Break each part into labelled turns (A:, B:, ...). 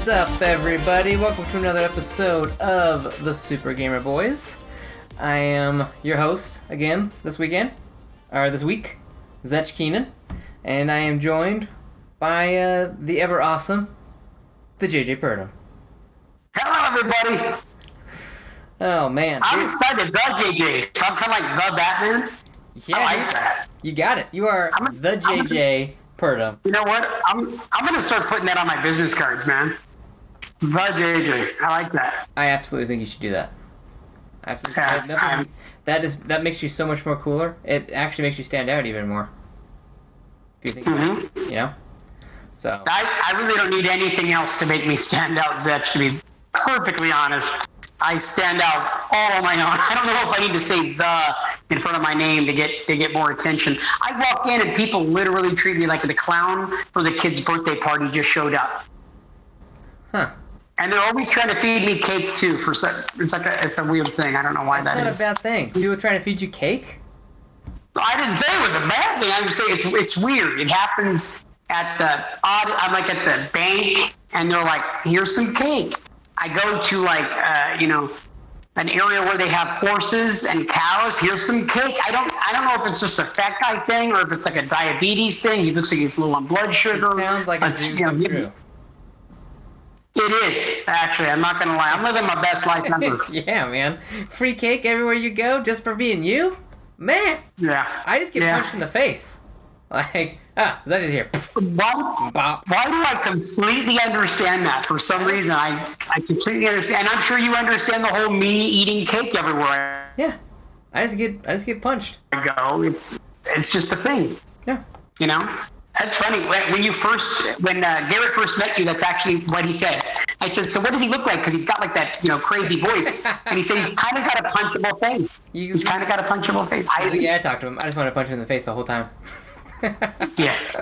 A: What's up, everybody? Welcome to another episode of the Super Gamer Boys. I am your host again this week, Zetch Keenan, and I am joined by the ever awesome, the JJ Purdom.
B: Hello, everybody.
A: Oh man,
B: I'm excited, the JJ. So I'm kind of like the Batman.
A: Yeah,
B: I like that.
A: You got it. You are the JJ Purdom.
B: You know what? I'm gonna start putting that on my business cards, man. The JJ. I like that.
A: I absolutely think you should do that. Absolutely.
B: Yeah,
A: That makes you so much more cooler. It actually makes you stand out even more. If you think about it, you know? So
B: I really don't need anything else to make me stand out, Zetch, to be perfectly honest. I stand out all on my own. I don't know if I need to say "the" in front of my name to get more attention. I walk in and people literally treat me like the clown for the kid's birthday party just showed up.
A: Huh.
B: And they're always trying to feed me cake too. It's a weird thing. I don't know why
A: That's not
B: is.
A: a bad thing. People trying to feed you cake?
B: I didn't say it was a bad thing. I'm just saying it's weird. It happens at I'm like at the bank, and they're like, "Here's some cake." I go to an area where they have horses and cows. Here's some cake. I don't know if it's just a fat guy thing or if it's like a diabetes thing. He looks like he's low on blood sugar.
A: It sounds like a dream come true.
B: It is, actually. I'm not going to lie. I'm living my best life ever.
A: Yeah, man. Free cake everywhere you go just for being you? Man.
B: Yeah.
A: I just get punched in the face. Like, that is here.
B: Why do I completely understand that? For some reason, I completely understand. And I'm sure you understand the whole me eating cake everywhere.
A: Yeah. I just get punched.
B: I go. It's just a thing.
A: Yeah.
B: You know? That's funny. When Garrett first met you, that's actually what he said. I said, "So what does he look like?" Because he's got like that, crazy voice. And he said he's kind of got a punchable face. He's kind of got a punchable face.
A: I talked to him. I just wanted to punch him in the face the whole time.
B: Yes.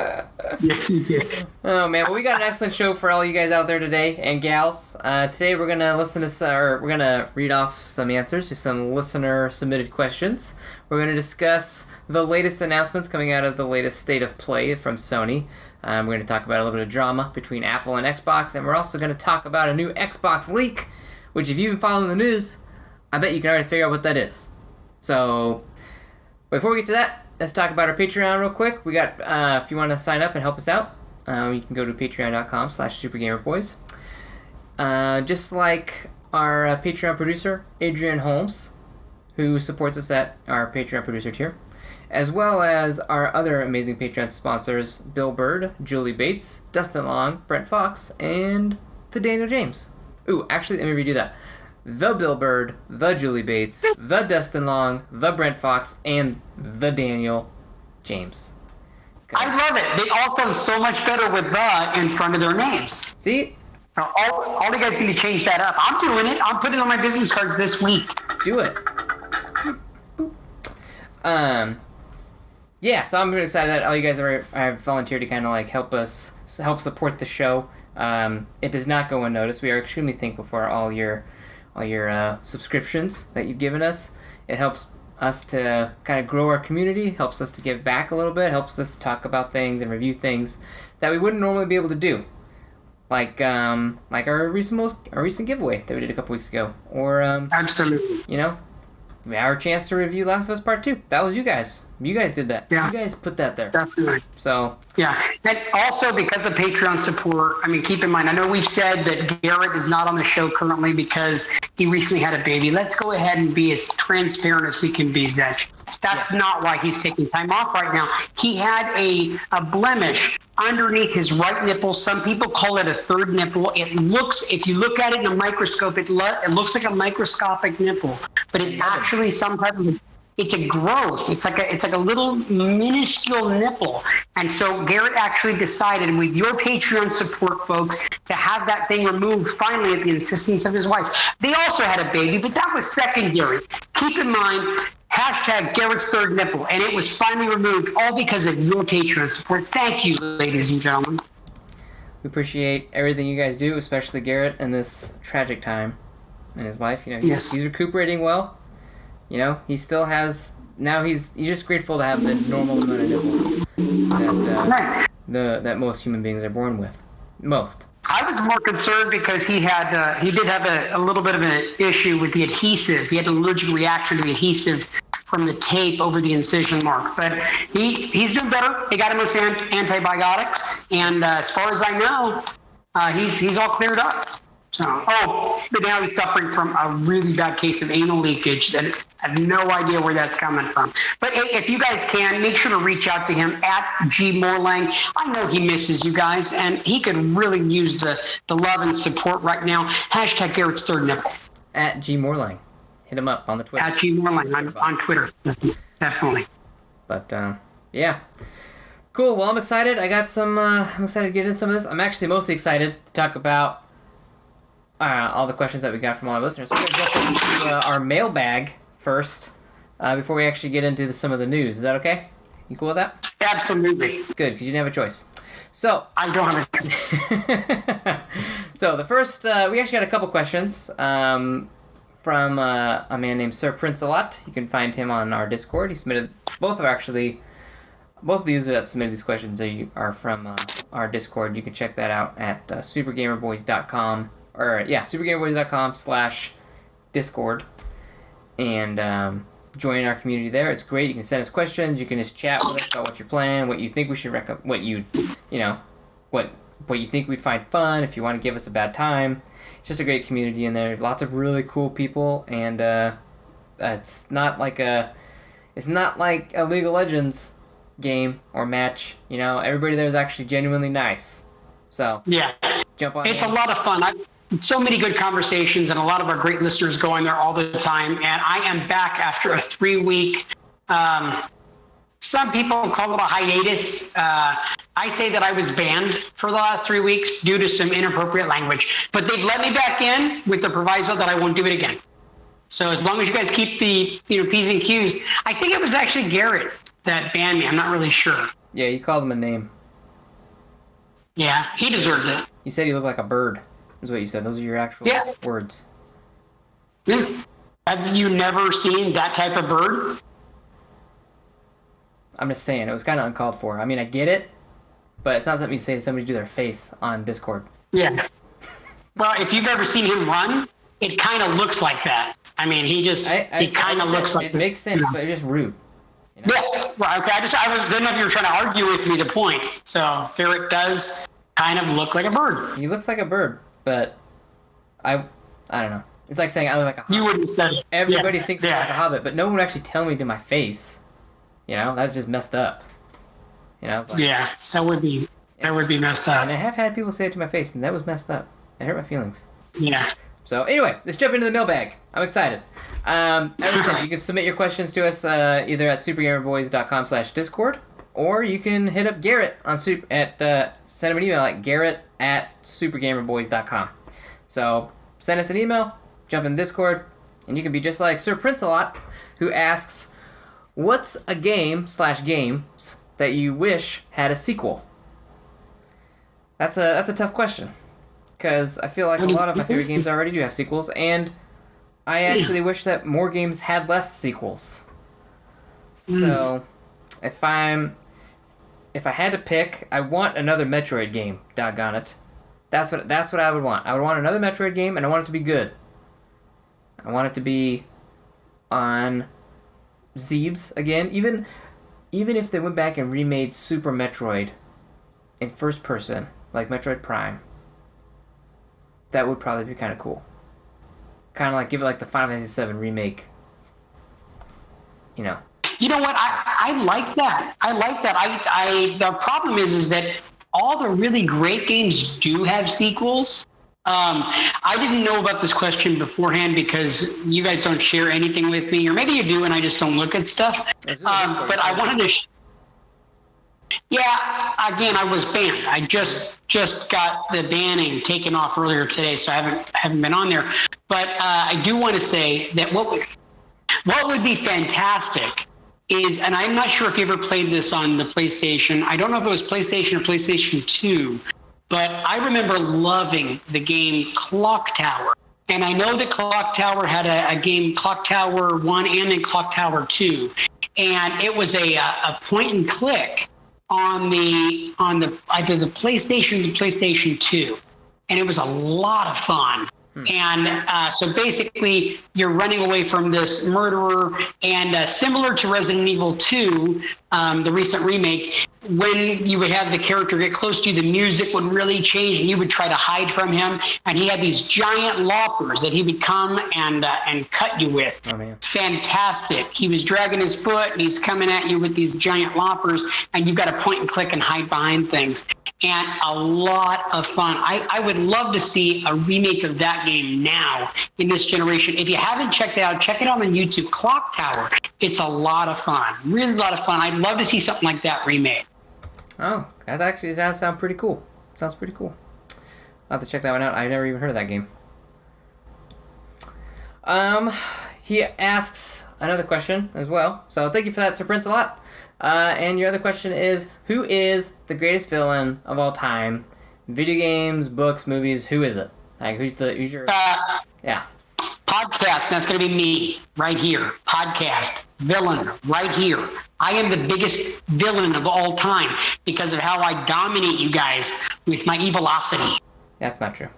B: Yes, you did.
A: Oh man, well, we got an excellent show for all you guys out there today and gals. Today we're gonna we're gonna read off some answers to some listener submitted questions. We're gonna discuss the latest announcements coming out of the latest state of play from Sony. We're gonna talk about a little bit of drama between Apple and Xbox, and we're also gonna talk about a new Xbox leak, which if you've been following the news, I bet you can already figure out what that is. So before we get to that, let's talk about our Patreon real quick. We got, if you want to sign up and help us out, you can go to patreon.com/supergamerboys. Just like our Patreon producer, Adrian Holmes, who supports us at our Patreon producer tier, as well as our other amazing Patreon sponsors, Bill Bird, Julie Bates, Dustin Long, Brent Fox, and the Daniel James. Ooh, actually, let me redo that. The Bill Bird, the Julie Bates, the Dustin Long, the Brent Fox, and the Daniel James.
B: I love it. They all sound so much better with "the" in front of their names.
A: See?
B: All you guys need to change that up. I'm doing it. I'm putting it on my business cards this week.
A: Do it. Yeah, so I'm really excited that all you guys have volunteered to kind of like help support the show. It does not go unnoticed. We are extremely thankful for all your subscriptions that you've given us. It helps us to kind of grow our community, helps us to give back a little bit, helps us to talk about things and review things that we wouldn't normally be able to do. Like our recent giveaway that we did a couple weeks ago. Or
B: Absolutely.
A: Our chance to review Last of Us Part 2. That was you guys. You guys did that.
B: Yeah.
A: You guys put that there.
B: Definitely.
A: So.
B: Yeah. And also because of Patreon support, keep in mind, I know we've said that Garrett is not on the show currently because he recently had a baby. Let's go ahead and be as transparent as we can be, Zetch. That's not why he's taking time off right now. He had a blemish underneath his right nipple. Some people call it a third nipple. If you look at it in a microscope, it looks like a microscopic nipple, but it's actually some type of it's a growth. It's like a little minuscule nipple. And so Garrett actually decided, with your Patreon support, folks, to have that thing removed finally at the insistence of his wife. They also had a baby, but that was secondary. Keep in mind, #Garrett's third nipple, and it was finally removed, all because of your Patreon support. Thank you, ladies and gentlemen.
A: We appreciate everything you guys do, especially Garrett in this tragic time in his life. He's recuperating well. He still has. Now he's just grateful to have the normal amount of nipples that most human beings are born with. Most.
B: I was more concerned because he did have a little bit of an issue with the adhesive. He had an allergic reaction to the adhesive from the tape over the incision mark. But he's doing better. They got him on some antibiotics, and as far as I know, he's all cleared up. So, but now he's suffering from a really bad case of anal leakage that I have no idea where that's coming from. But if you guys can, make sure to reach out to him at @GMorlang. I know he misses you guys, and he could really use the love and support right now. # Garrett's third nipple.
A: At @GMorlang. Hit him up on the Twitter.
B: At @GMorlang on Twitter. Definitely.
A: But, yeah. Cool. Well, I'm excited. I'm excited to get into some of this. I'm actually mostly excited to talk about all the questions that we got from all our listeners. We're going to jump into our mailbag first before we actually get into some of the news. Is that okay? You cool with that?
B: Absolutely.
A: Good, because you didn't have a choice. So
B: I don't have a choice.
A: So the first, we actually got a couple questions from a man named SirPrintsALot. You can find him on our Discord. He submitted both of the users that submitted these questions are from our Discord. You can check that out at supergamerboys.com. supergamerboys.com/Discord, and join our community there. It's great. You can send us questions. You can just chat with us about what you're playing, what you think we should what you think we'd find fun. If you want to give us a bad time, it's just a great community in there. Lots of really cool people, and it's not like a League of Legends game or match. Everybody there is actually genuinely nice. So
B: yeah,
A: jump on.
B: It's a lot of fun. So many good conversations, and a lot of our great listeners go in there all the time. And I am back after a 3-week, some people call it a hiatus. I say that I was banned for the last 3 weeks due to some inappropriate language. But they've let me back in with the proviso that I won't do it again. So as long as you guys keep the P's and Q's. I think it was actually Garrett that banned me. I'm not really sure.
A: Yeah, you called him a name.
B: Yeah, he deserved it.
A: You said he looked like a bird, is what you said. Those are your actual words.
B: Yeah. Have you never seen that type of bird?
A: I'm just saying, it was kind of uncalled for. I mean, I get it, but it's not something you say to somebody do their face on Discord.
B: Yeah. Well, if you've ever seen him run, it kind of looks like that. I mean, he kind of looks like
A: it. It makes sense, but it's just rude.
B: Yeah. Well, okay. Didn't know if you were trying to argue with me the point. So Ferret does kind of look like a bird.
A: He looks like a bird, but I don't know. It's like saying I look like a hobbit.
B: You wouldn't say it.
A: Everybody thinks I'm like a hobbit, but no one would actually tell me to my face. That's just messed up. It's like,
B: yeah, that would be messed up.
A: And I have had people say it to my face, and that was messed up. It hurt my feelings.
B: Yeah.
A: So anyway, let's jump into the mailbag. I'm excited. As I said, you can submit your questions to us either at supergamerboys.com/Discord, or you can hit up Garrett on send him an email at garrett@supergamerboys.com. So send us an email, jump in Discord, and you can be just like SirPrintsALot, who asks, what's a game/games that you wish had a sequel? That's a tough question, because I feel like a lot of my favorite games already do have sequels, and I actually wish that more games had less sequels. So, if I had to pick, I want another Metroid game. Doggone it, that's what I would want. I would want another Metroid game, and I want it to be good. I want it to be on Zebes again. Even if they went back and remade Super Metroid in first person, like Metroid Prime, that would probably be kind of cool. Kind of like give it like the Final Fantasy VII remake.
B: You know what? I like that. The problem is that all the really great games do have sequels. I didn't know about this question beforehand because you guys don't share anything with me, or maybe you do and I just don't look at stuff. But I wanted to... Yeah, again, I was banned. I just got the banning taken off earlier today, so I haven't been on there. But I do want to say that what would be fantastic is, and I'm not sure if you ever played this on the PlayStation. I don't know if it was PlayStation or PlayStation 2, but I remember loving the game Clock Tower. And I know that Clock Tower had a game, Clock Tower 1 and then Clock Tower 2. And it was a point and click on either the PlayStation or the PlayStation 2. and it was a lot of fun. And so basically, you're running away from this murderer, and similar to Resident Evil 2, the recent remake, when you would have the character get close to you, the music would really change, and you would try to hide from him. And he had these giant loppers that he would come and cut you with.
A: Oh, man.
B: Fantastic. He was dragging his foot, and he's coming at you with these giant loppers, and you've got to point and click and hide behind things. And a lot of fun. I would love to see a remake of that game now in this generation. If you haven't checked it out, check it out on YouTube. Clock Tower. It's a lot of fun. Really a lot of fun. I'd love to see something like that remade.
A: Oh, that sounds pretty cool. Sounds pretty cool. I'll have to check that one out. I've never even heard of that game. He asks another question as well. So thank you for that, SirPrintsALot. And your other question is, who is the greatest villain of all time? Video games, books, movies, who is it? Like, who's your... yeah.
B: Podcast, that's going to be me right here. Podcast, villain, right here. I am the biggest villain of all time because of how I dominate you guys with my evilosity.
A: That's not true.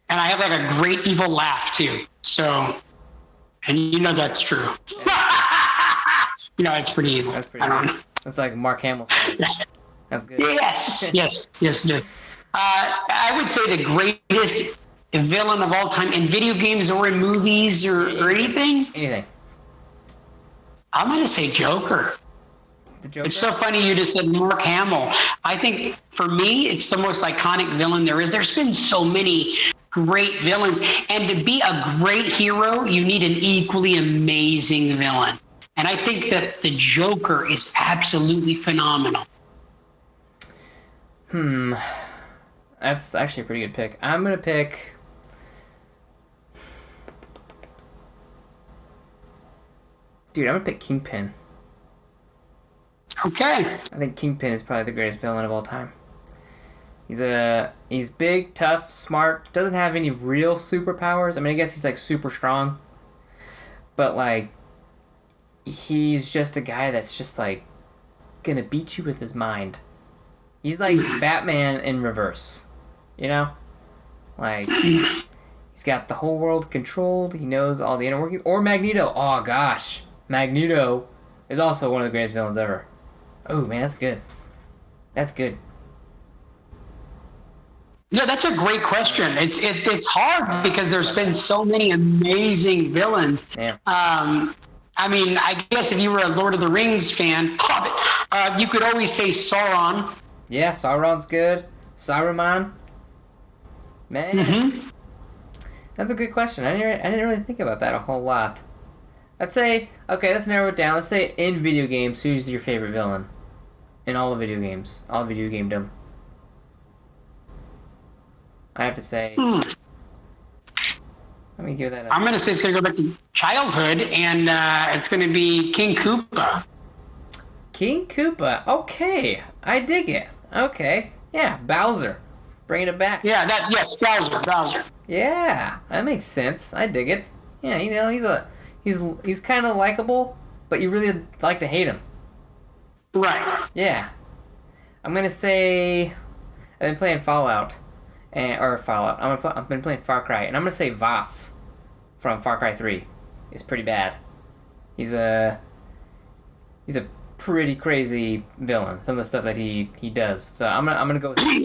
B: And I have like a great evil laugh too. So, and you know that's true. Yeah. You know, it's pretty evil.
A: That's pretty good. That's like Mark Hamill says. That's good.
B: Yes. I would say the greatest villain of all time in video games or in movies or anything.
A: Anything.
B: I'm going to say Joker.
A: The Joker?
B: It's so funny you just said Mark Hamill. I think for me, it's the most iconic villain there is. There's been so many great villains. And to be a great hero, you need an equally amazing villain. And I think that the Joker is absolutely phenomenal.
A: That's actually a pretty good pick. I'm going to pick... Dude, I'm going to pick Kingpin.
B: Okay.
A: I think Kingpin is probably the greatest villain of all time. He's big, tough, smart, doesn't have any real superpowers. I mean, I guess he's like super strong. But like, he's just a guy that's just like gonna beat you with his mind. He's like Batman in reverse. You know? Like, he's got the whole world controlled. He knows all the inner workings. Or Magneto. Oh gosh. Magneto is also one of the greatest villains ever. Oh man, that's good. That's good.
B: Yeah, that's a great question. It's hard because there's been so many amazing villains.
A: Yeah.
B: I mean, I guess if you were a Lord of the Rings fan, you could always say Sauron.
A: Yeah, Sauron's good. Saruman. Man.
B: Mm-hmm.
A: That's a good question. I didn't really think about that a whole lot. Let's say, okay, let's narrow it down. Let's say in video games, who's your favorite villain? In all the video games. All video gamedom. I have to say... Let me give that up.
B: I'm going to say it's going to go back to childhood, and it's going to be King Koopa.
A: King Koopa. Okay. I dig it. Okay. Yeah, Bowser. Bringing it back.
B: Yeah, yes, Bowser.
A: Yeah, that makes sense. I dig it. Yeah, you know, he's kind of likable, but you really like to hate him.
B: Right.
A: Yeah. I'm going to say... I've been playing Fallout. I've been playing Far Cry, and I'm going to say Voss from Far Cry 3 is pretty bad. He's a pretty crazy villain, some of the stuff that he does. So I'm gonna go with him.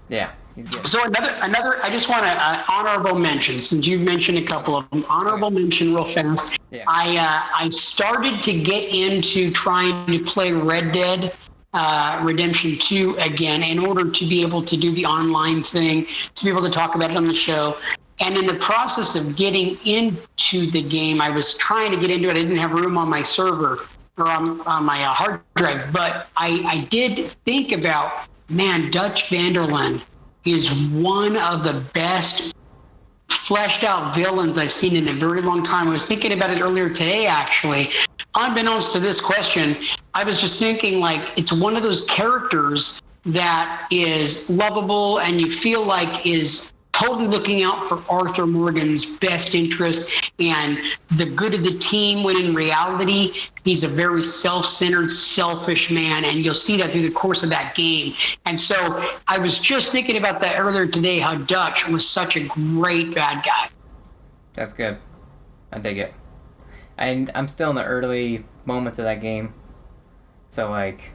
A: Yeah, he's good.
B: So another I just want to honorable mention, since you've mentioned a couple of them. Honorable mention real fast.
A: Yeah.
B: I started to get into trying to play Red Dead Redemption 2 again in order to be able to do the online thing, to be able to talk about it on the show. And in the process of getting into the game, I was trying to get into it. I didn't have room on my server or on my hard drive, but I did think about, man, Dutch van der Linde is one of the best fleshed out villains I've seen in a very long time. I was thinking about it earlier today, actually. Unbeknownst to this question, I was just thinking, like, it's one of those characters that is lovable and you feel like is totally looking out for Arthur Morgan's best interest and the good of the team, when in reality, he's a very self-centered, selfish man, and you'll see that through the course of that game. And so I was just thinking about that earlier today, how Dutch was such a great bad guy.
A: That's good. I dig it. And I'm still in the early moments of that game, so like,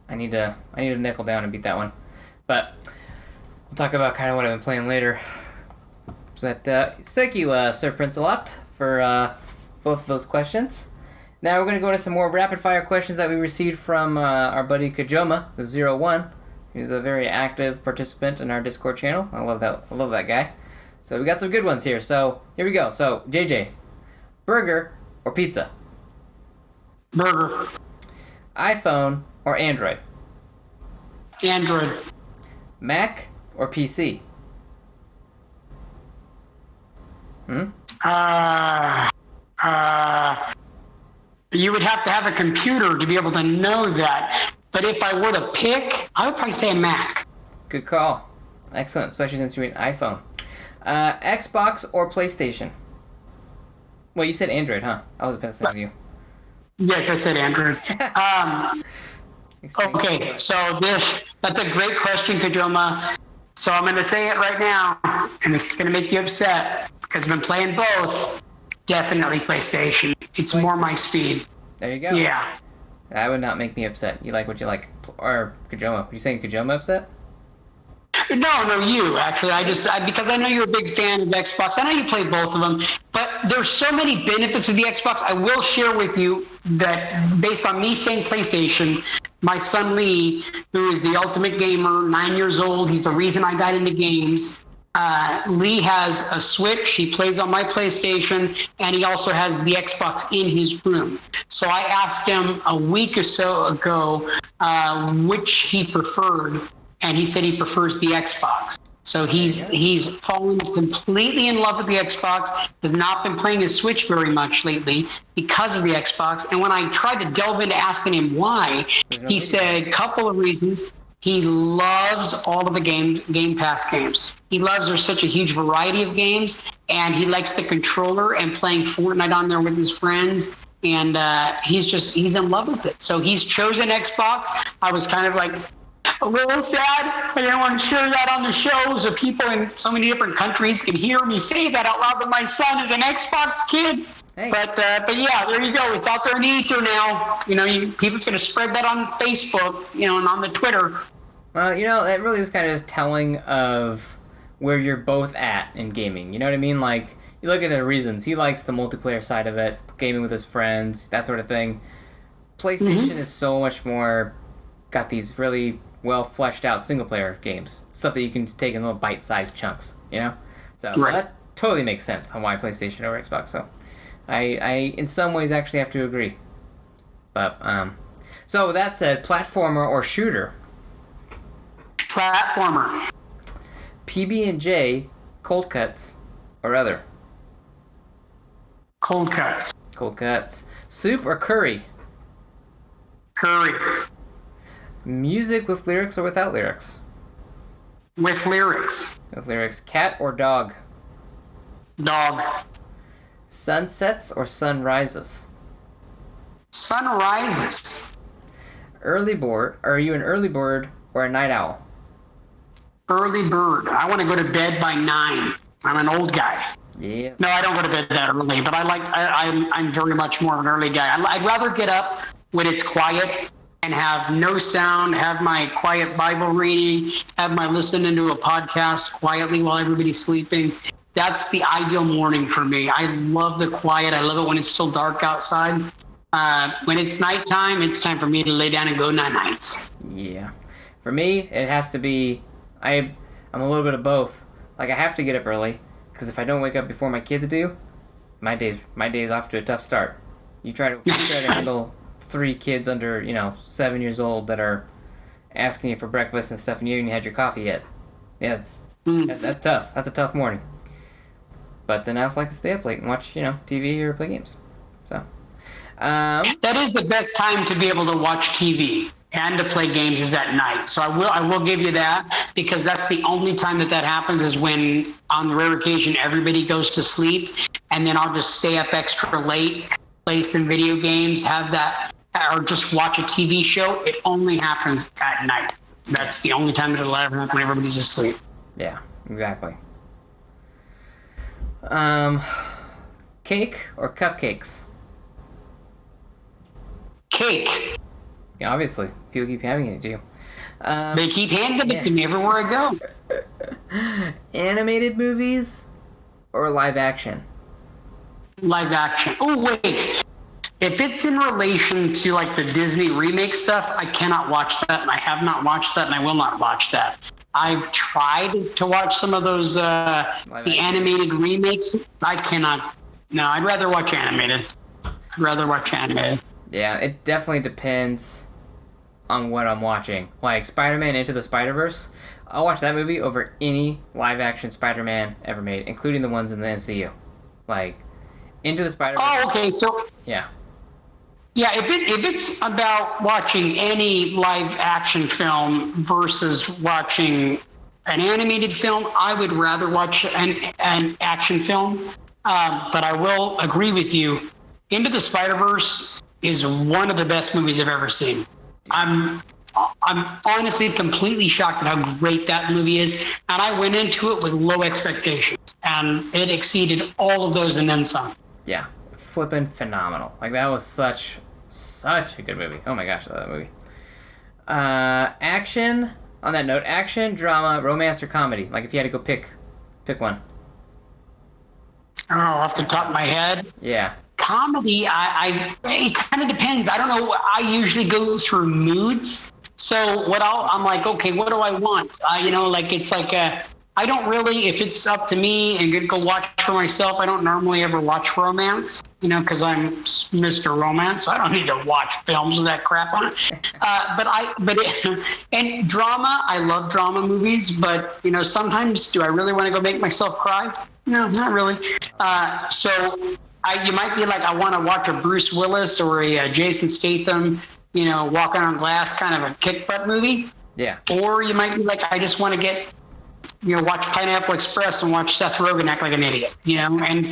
A: I need to nickel down and beat that one. But we'll talk about kind of what I've been playing later. But thank you, SirPrintsALot, for both of those questions. Now we're going to go into some more rapid-fire questions that we received from our buddy Kajoma, the 01. He's a very active participant in our Discord channel. I love that guy. So we got some good ones here. So here we go. So JJ, burger or pizza?
B: Burger.
A: iPhone or Android?
B: Android.
A: Mac or PC?
B: You would have to have a computer to be able to know that. But if I were to pick, I would probably say a Mac.
A: Good call. Excellent, especially since you're an iPhone. Xbox or PlayStation? Well, you said Android, huh? I was about to say you.
B: Yes, I said Android. Okay, so that's a great question, Kajoma. So I'm going to say it right now, and it's going to make you upset because I've been playing both. Definitely PlayStation. It's more my speed.
A: There you go.
B: Yeah.
A: That would not make me upset. You like what you like. Or Kajoma. Were you saying Kajoma upset?
B: No, you actually. Because I know you're a big fan of Xbox. I know you play both of them, but there's so many benefits of the Xbox. I will share with you that based on me saying PlayStation, my son Lee, who is the ultimate gamer, 9 years old, he's the reason I got into games. Lee has a Switch. He plays on my PlayStation, and he also has the Xbox in his room. So I asked him a week or so ago which he preferred, and he said he prefers the Xbox. So he's fallen completely in love with the Xbox, has not been playing his Switch very much lately because of the Xbox. And when I tried to delve into asking him why, he said a couple of reasons. He loves all of the Game Pass games. He loves there's such a huge variety of games, and he likes the controller and playing Fortnite on there with his friends. And he's in love with it. So he's chosen Xbox. I was kind of like a little sad. I didn't want to share that on the show so people in so many different countries can hear me say that out loud, that my son is an Xbox kid. Hey. But yeah, there you go. It's out there in the ether now. People's going to spread that on Facebook, and on the Twitter.
A: Well, that really is kind of just telling of where you're both at in gaming. You know what I mean? Like, you look at the reasons. He likes the multiplayer side of it, gaming with his friends, that sort of thing. PlayStation is so much more, got these really well fleshed out single player games. Stuff that you can take in little bite-sized chunks, So
B: right.
A: That totally makes sense on why PlayStation over Xbox. So I in some ways actually have to agree. But, so with that said, platformer or shooter?
B: Platformer.
A: PB&J, cold cuts, or other?
B: Cold cuts.
A: Cold cuts. Soup or curry?
B: Curry.
A: Music with lyrics or without lyrics?
B: With lyrics.
A: With lyrics. Cat or dog?
B: Dog.
A: Sunsets or sunrises?
B: Sunrises.
A: Early bird. Are you an early bird or a night owl?
B: Early bird. I want to go to bed by 9. I'm an old guy.
A: Yeah.
B: No, I don't go to bed that early, but I'm very much more of an early guy. I'd rather get up when it's quiet and have no sound, have my quiet Bible reading, have my listening to a podcast quietly while everybody's sleeping. That's the ideal morning for me. I love the quiet. I love it when it's still dark outside. When it's nighttime, it's time for me to lay down and go night-nights.
A: Yeah. For me, it has to be... I'm a little bit of both. Like, I have to get up early, because if I don't wake up before my kids do, my day's off to a tough start. You try to handle 3 kids under 7 years old that are asking you for breakfast and stuff, and you haven't had your coffee yet. Yeah, that's tough. That's a tough morning. But then I also like to stay up late and watch TV or play games. So
B: that is the best time to be able to watch TV. and to play games is at night. So I will give you that, because that's the only time that happens, is when on the rare occasion everybody goes to sleep, and then I'll just stay up extra late, play some video games, have that, or just watch a TV show. It only happens at night. That's the only time it'll ever happen when everybody's asleep.
A: Yeah, exactly. Cake or cupcakes?
B: Cake.
A: Yeah, obviously. People keep having it to you.
B: They keep handing it to me everywhere I go.
A: Animated movies or live action?
B: Live action. Oh, wait. If it's in relation to like the Disney remake stuff, I cannot watch that, and I have not watched that, and I will not watch that. I've tried to watch some of those the animated remakes. I cannot. No, I'd rather watch animated.
A: Yeah, it definitely depends on what I'm watching. Like Spider-Man Into the Spider-Verse, I'll watch that movie over any live-action Spider-Man ever made, including the ones in the MCU. Like Into the Spider-Verse.
B: Oh, okay. So
A: yeah.
B: Yeah, if it's about watching any live action film versus watching an animated film, I would rather watch an action film. But I will agree with you. Into the Spider-Verse is one of the best movies I've ever seen. I'm honestly completely shocked at how great that movie is, and I went into it with low expectations, and it exceeded all of those and then some.
A: Yeah, flippin' phenomenal. Like, that was such a good movie. Oh my gosh, I love that movie. Action, on that note, action, drama, romance, or comedy? Like, if you had to go pick one.
B: Oh, off the top of my head?
A: Yeah.
B: Comedy, it kind of depends. I don't know. I usually go through moods. So I'm like, okay, what do I want? It's like I don't really, if it's up to me and go watch for myself, I don't normally ever watch romance, because I'm Mr. Romance, so I don't need to watch films with that crap on it. And drama, I love drama movies, but, sometimes do I really want to go make myself cry? No, not really. You might be like, I want to watch a Bruce Willis or a Jason Statham, walking on glass kind of a kick butt movie.
A: Yeah. Or
B: you might be like, I just want to get, watch Pineapple Express and watch Seth Rogen act like an idiot, And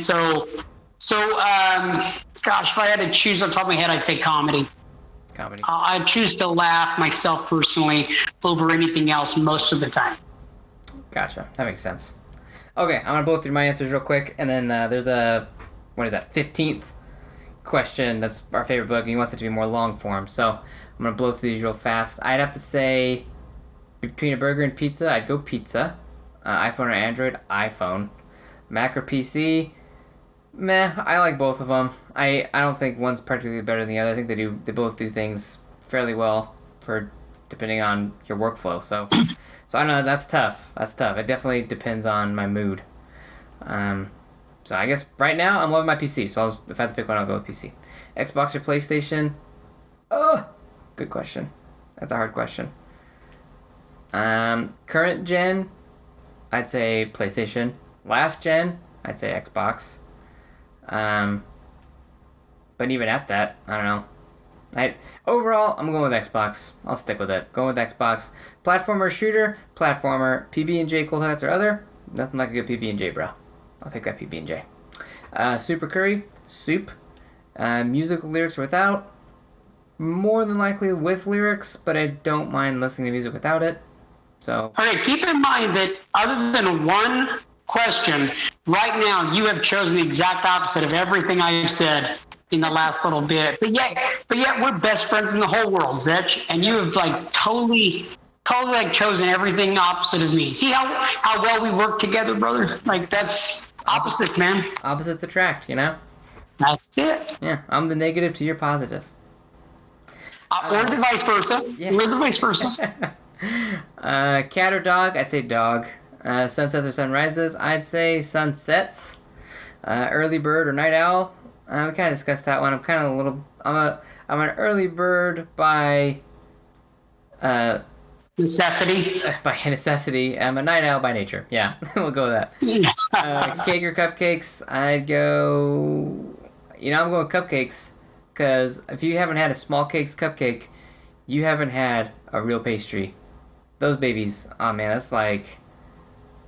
B: gosh, if I had to choose on top of my head, I'd say comedy.
A: Comedy.
B: I choose to laugh myself personally over anything else most of the time.
A: Gotcha. That makes sense. Okay, I'm going to blow through my answers real quick, and then there's a, 15th question. That's our favorite book, and he wants it to be more long form, so I'm going to blow through these real fast. I'd have to say, between a burger and pizza, I'd go pizza. iPhone or Android? iPhone. Mac or PC? Meh, I like both of them. I don't think one's particularly better than the other. I think they both do things fairly well depending on your workflow. So I don't know, that's tough. It definitely depends on my mood. So I guess right now I'm loving my PC. So if I have to pick one, I'll go with PC. Xbox or PlayStation? Oh, good question. That's a hard question. Current gen, I'd say PlayStation. Last gen, I'd say Xbox. But even at that, I don't know. Overall, I'm going with Xbox. I'll stick with it. Going with Xbox. Platformer shooter, platformer, PB&J, Cold Hearts, or other. Nothing like a good PB&J, bro. I'll take that PB&J. Super Curry, soup. Musical lyrics without. More than likely with lyrics, but I don't mind listening to music without it. So.
B: Okay, keep in mind that other than one question, right now you have chosen the exact opposite of everything I've said in the last little bit. But yet we're best friends in the whole world, Zetch, and you have like totally chosen everything opposite of me. See how well we work together, brother? Like, that's opposites, man.
A: Opposites attract,
B: That's it.
A: Yeah, I'm the negative to your positive.
B: Or the vice versa.
A: Yeah.
B: Or the vice versa.
A: Cat or dog? I'd say dog. Sunsets or sunrises? I'd say sunsets. Early bird or night owl? We kind of discussed that one. I'm an early bird by
B: necessity.
A: By necessity. I'm a night owl by nature. Yeah, we'll go with that. Cake or cupcakes? I'd go. I'm going cupcakes, because if you haven't had a small cakes cupcake, you haven't had a real pastry. Those babies, oh man, it's like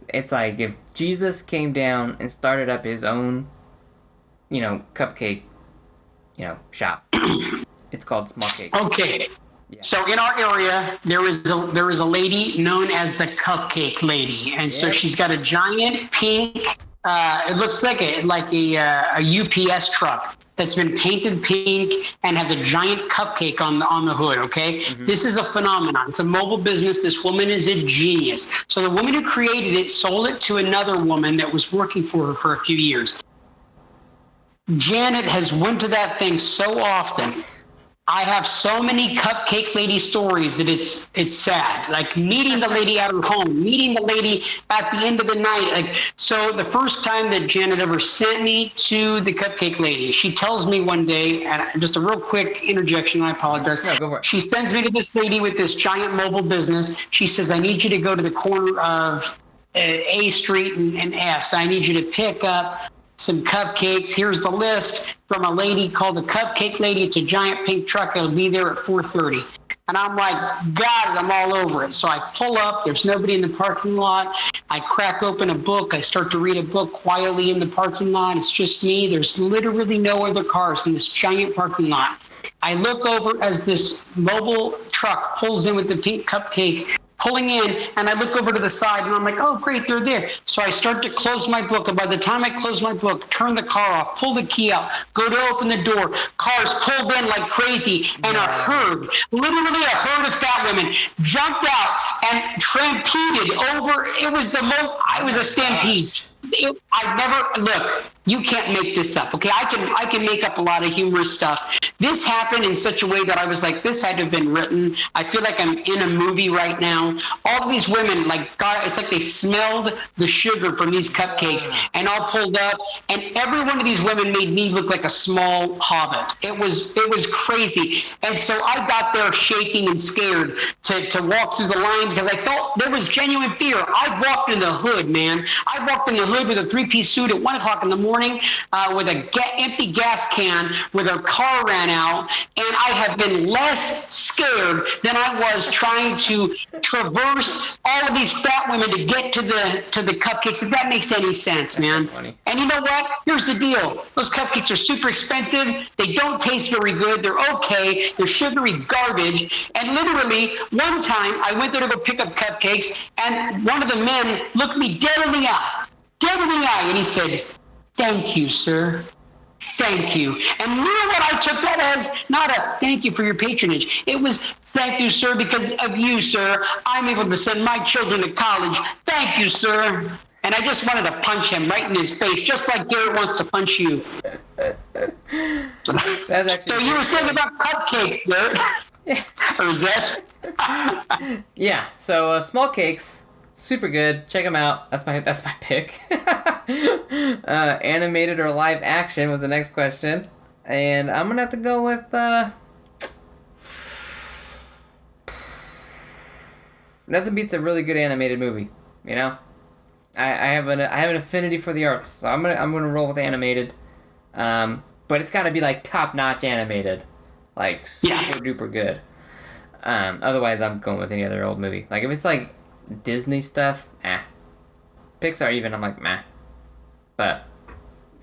A: if Jesus came down and started up his own, cupcake, shop. It's called Small Cakes.
B: Okay.
A: Yeah.
B: So in our area, there is a lady known as the Cupcake Lady, and so she's got a giant pink. It looks like a UPS truck that's been painted pink and has a giant cupcake on the hood. Okay, This is a phenomenon. It's a mobile business. This woman is a genius. So the woman who created it sold it to another woman that was working for her for a few years. Janet has went to that thing so often. I have so many Cupcake Lady stories that it's sad. Like meeting the lady at her home, meeting the lady at the end of the night. So the first time that Janet ever sent me to the Cupcake Lady, she tells me one day, and just a real quick interjection, I apologize.
A: No, go for it.
B: She sends me to this lady with this giant mobile business. She says, I need you to go to the corner of A Street and S. I need you to pick up some cupcakes. Here's the list from a lady called the Cupcake Lady. It's a giant pink truck. It'll be there at 4:30. And I'm like, got it. I'm all over it. So I pull up. There's nobody in the parking lot. I crack open a book. I start to read a book quietly in the parking lot. It's just me. There's literally no other cars in this giant parking lot. I look over as this mobile truck pulls in with the pink cupcake, pulling in, and I look over to the side, and I'm like, oh, great, they're there. So I start to close my book, and by the time I close my book, turn the car off, pull the key out, go to open the door, cars pulled in like crazy, and a herd, literally a herd of fat women, jumped out and stampeded over. It was a stampede. Look, you can't make this up, okay? I can make up a lot of humorous stuff. This happened in such a way that I was like, this had to have been written. I feel like I'm in a movie right now. All of these women, it's like they smelled the sugar from these cupcakes and all pulled up, and every one of these women made me look like a small hobbit. It was crazy. And so I got there shaking and scared to walk through the line because I felt there was genuine fear. I walked in the hood, man. I walked in the hood with a 3-piece suit at 1 o'clock in the morning with an empty gas can with a car ran out, and I have been less scared than I was trying to traverse all of these fat women to get to the cupcakes, if that makes any sense, man. And you know what? Here's the deal. Those cupcakes are super expensive. They don't taste very good. They're okay. They're sugary garbage. And literally, one time, I went there to go pick up cupcakes, and one of the men looked me dead in the eye, and he said, "Thank you, sir. Thank you." And you know what I took that as? Not a thank you for your patronage. It was, "Thank you, sir, because of you, sir, I'm able to send my children to college. Thank you, sir." And I just wanted to punch him right in his face, just like Garrett wants to punch you.
A: That's actually
B: so you were saying about cupcakes, Garrett?
A: Yeah.
B: Or is that?
A: Yeah, so Small Cakes, super good. Check them out. That's my pick. Animated or live action was the next question. And I'm going to have to go with... nothing beats a really good animated movie, you know? I have an affinity for the arts, so I'm gonna roll with animated. But it's got to be like top-notch animated. Like super duper good. Otherwise, I'm going with any other old movie. Like if it's like Disney stuff, Pixar even, I'm like, meh. But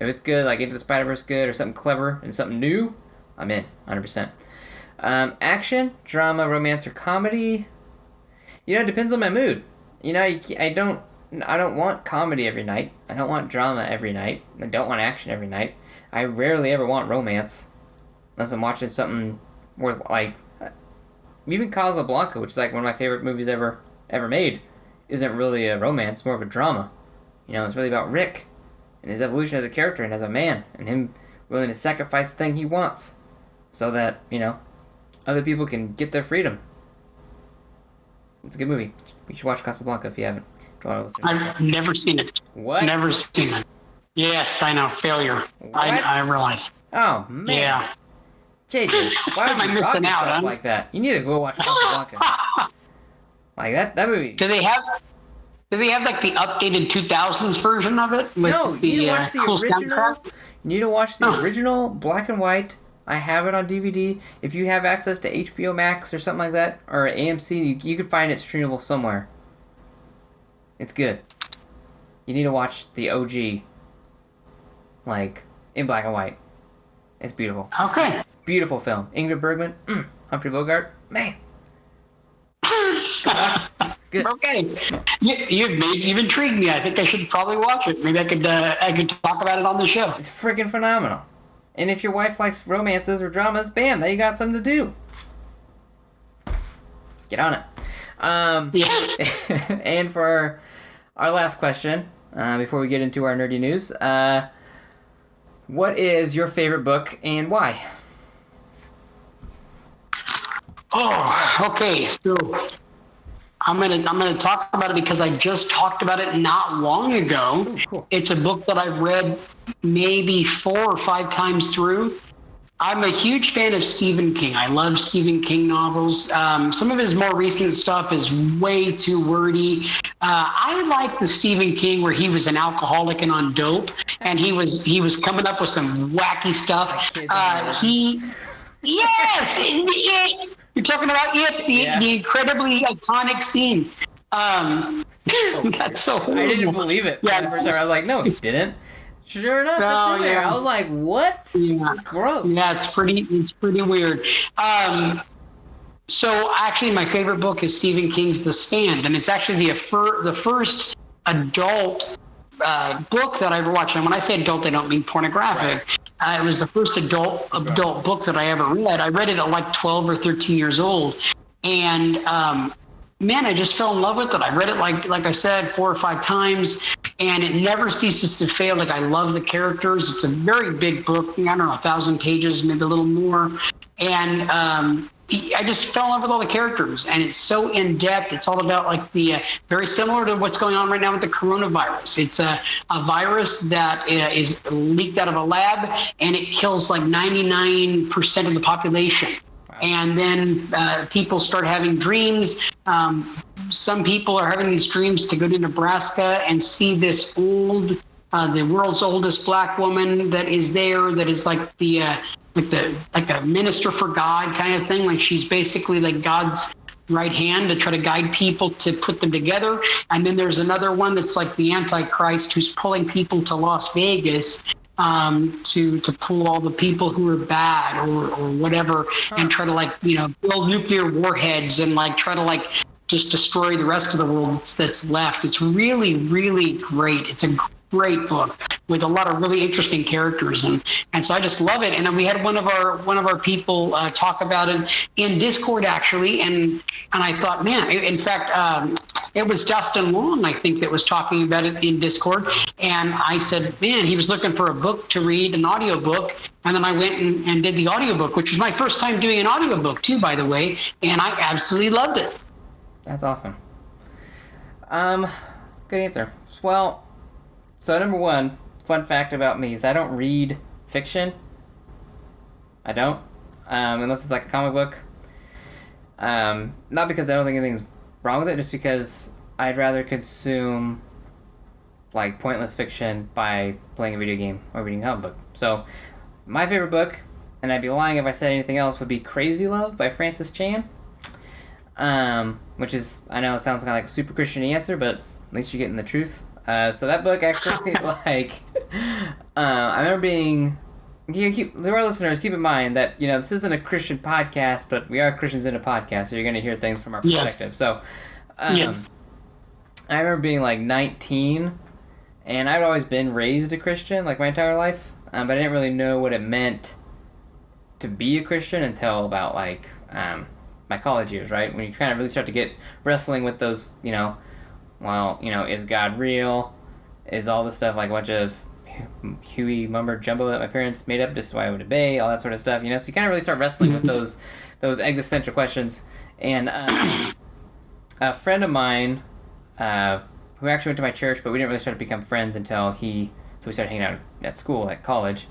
A: if it's good, like Into the Spider-Verse good, or something clever and something new, I'm in, 100%. Action, drama, romance, or comedy. You know, it depends on my mood. You know, I don't want comedy every night. I don't want drama every night. I don't want action every night. I rarely ever want romance. Unless I'm watching something worth, like, even Casablanca, which is like one of my favorite movies ever made, isn't really a romance, more of a drama. You know, it's really about Rick and his evolution as a character and as a man, and him willing to sacrifice the thing he wants so that, you know, other people can get their freedom. It's a good movie. You should watch Casablanca if you haven't.
B: I've never seen it.
A: What?
B: Never seen it. Yes, I know. Failure. I realize.
A: Oh, man.
B: Yeah.
A: JJ, why would you rob yourself like that? You need to go watch Casablanca. Like that movie.
B: Do they have like the updated 2000s version of it? With
A: no, you need to watch the
B: cool
A: original.
B: soundtrack?
A: You need to watch the original black and white I have it on DVD. If you have access to HBO Max or something like that, or AMC, you could find it streamable somewhere. It's good. You need to watch the OG, like, in black and white. It's beautiful.
B: Okay.
A: Beautiful film. Ingrid Bergman, Humphrey Bogart, man. Good.
B: Okay. You've intrigued me. I think I should probably watch it. Maybe I could talk about it on the show.
A: It's freaking phenomenal. And if your wife likes romances or dramas, bam, now you got something to do. Get on it.
B: Yeah.
A: And for our last question, before we get into our nerdy news, what is your favorite book and why?
B: Oh, okay. So I'm gonna talk about it because I just talked about it not long ago.
A: Ooh, cool.
B: It's a book that I've read maybe 4 or 5 times through. I'm a huge fan of Stephen King. I love Stephen King novels. Some of his more recent stuff is way too wordy. I like the Stephen King where he was an alcoholic and on dope, and he was coming up with some wacky stuff. Yes, you're talking about it, the incredibly iconic scene. That's so horrible.
A: I didn't believe it.
B: Yeah,
A: the first time I was like, no, he didn't. Sure enough, it's in there. I was like, what?
B: Yeah.
A: It's gross.
B: Yeah, it's pretty weird. So actually, my favorite book is Stephen King's The Stand, and it's actually the first adult book that I ever watched. And when I say adult, I don't mean pornographic. Right. It was the first adult book that I ever read. I read it at like 12 or 13 years old, and man, I just fell in love with it. I read it like I said 4 or 5 times, and it never ceases to fail. Like, I love the characters. It's a very big book. I don't know, 1,000 pages, maybe a little more, and I just fell in love with all the characters, and it's so in depth. It's all about like the very similar to what's going on right now with the coronavirus. It's a virus that is leaked out of a lab, and it kills like 99% of the population. And then people start having dreams. Some people are having these dreams to go to Nebraska and see this the world's oldest black woman that is there, that is like like a minister for God kind of thing. Like, she's basically like God's right hand to try to guide people to put them together. And then there's another one that's like the Antichrist, who's pulling people to Las Vegas to pull all the people who are bad or whatever, and try to build nuclear warheads and like try to like just destroy the rest of the world that's left. It's really, really great. It's a great book with a lot of really interesting characters, and so I just love it. And we had one of our people talk about it in Discord actually, and I thought, man, in fact, it was Justin Long, I think, that was talking about it in Discord, and I said, man, he was looking for a book to read, an audiobook, and then I went and did the audiobook, which was my first time doing an audiobook too, by the way, and I absolutely loved it.
A: That's awesome. Good answer. Well, so number one, fun fact about me is I don't read fiction. I don't, unless it's like a comic book. Not because I don't think anything's wrong with it, just because I'd rather consume like pointless fiction by playing a video game or reading a comic book. So my favorite book, and I'd be lying if I said anything else, would be Crazy Love by Francis Chan. Which is, I know it sounds kind of like a super Christian answer, but at least you're getting the truth. So that book actually, I remember being, there are listeners, keep in mind that, this isn't a Christian podcast, but we are Christians in a podcast, so you're going to hear things from our perspective. Yes. So, yes. I remember being like 19, and I'd always been raised a Christian, like my entire life, but I didn't really know what it meant to be a Christian until about like, my college years, right? When you kind of really start to get wrestling with those, is God real? Is all this stuff like a bunch of Huey mumbo jumbo that my parents made up just so I would obey, all that sort of stuff, So you kind of really start wrestling with those existential questions. And a friend of mine, who actually went to my church, but we didn't really start to become friends until we started hanging out at school, at college.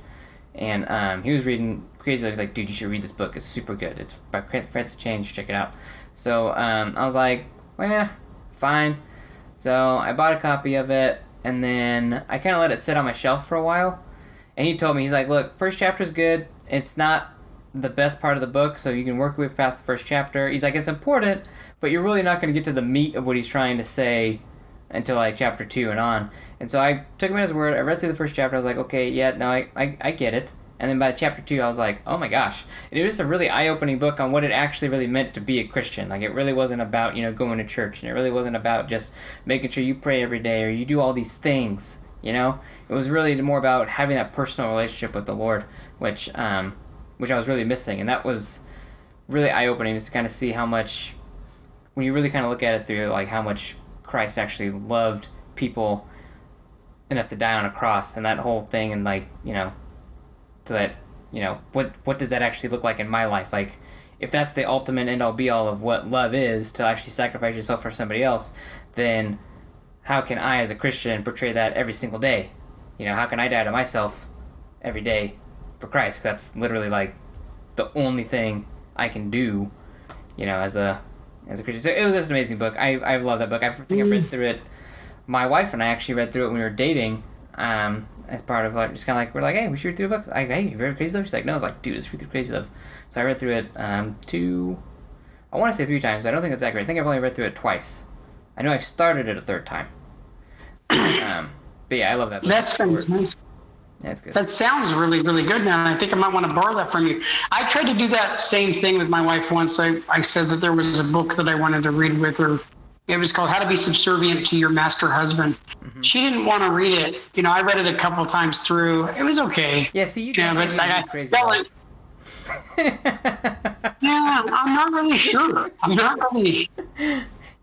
A: And he was reading Crazy Love. He was like, dude, you should read this book. It's super good. It's by Francis Chan. Check it out. So I was like, well, yeah, fine. So I bought a copy of it, and then I kind of let it sit on my shelf for a while. And he told me, he's like, look, first chapter's good. It's not the best part of the book, so you can work your way past the first chapter. He's like, it's important, but you're really not going to get to the meat of what he's trying to say until like chapter 2 and on. And so I took him at his word. I read through the first chapter. I was like, okay, yeah, no, I get it. And then by chapter 2, I was like, oh my gosh. It was just a really eye-opening book on what it actually really meant to be a Christian. Like, it really wasn't about, going to church, and it really wasn't about just making sure you pray every day or you do all these things, It was really more about having that personal relationship with the Lord, which I was really missing. And that was really eye-opening, just to kind of see how much, when you really kind of look at it through, like, how much Christ actually loved people enough to die on a cross, and that whole thing, and like, so that, what does that actually look like in my life? Like, if that's the ultimate end-all be-all of what love is, to actually sacrifice yourself for somebody else, then how can I, as a Christian, portray that every single day? How can I die to myself every day for Christ? That's literally, like, the only thing I can do, as a Christian. So it was just an amazing book. I love that book. I think I read through it. My wife and I actually read through it when we were dating, as part of, like, just kind of like, we're like, hey, we should read through the book. Hey, you read Crazy Love? She's like, no. I was like, dude, let's read through Crazy Love. So I read through it I want to say 3 times, but I don't think it's accurate. I think I've only read through it twice. I know I started it a 3rd time. But yeah, I love that book.
B: That's fantastic.
A: Yeah, it's good.
B: That sounds really, really good now, and I think I might want to borrow that from you. I tried to do that same thing with my wife once. I said that there was a book that I wanted to read with her. It was called How to Be Subservient to Your Master Husband. Mm-hmm. She didn't want to read it. I read it a couple times through. It was okay.
A: Yeah, see, you definitely read Crazy Love.
B: Yeah, I'm not really sure. I'm not really...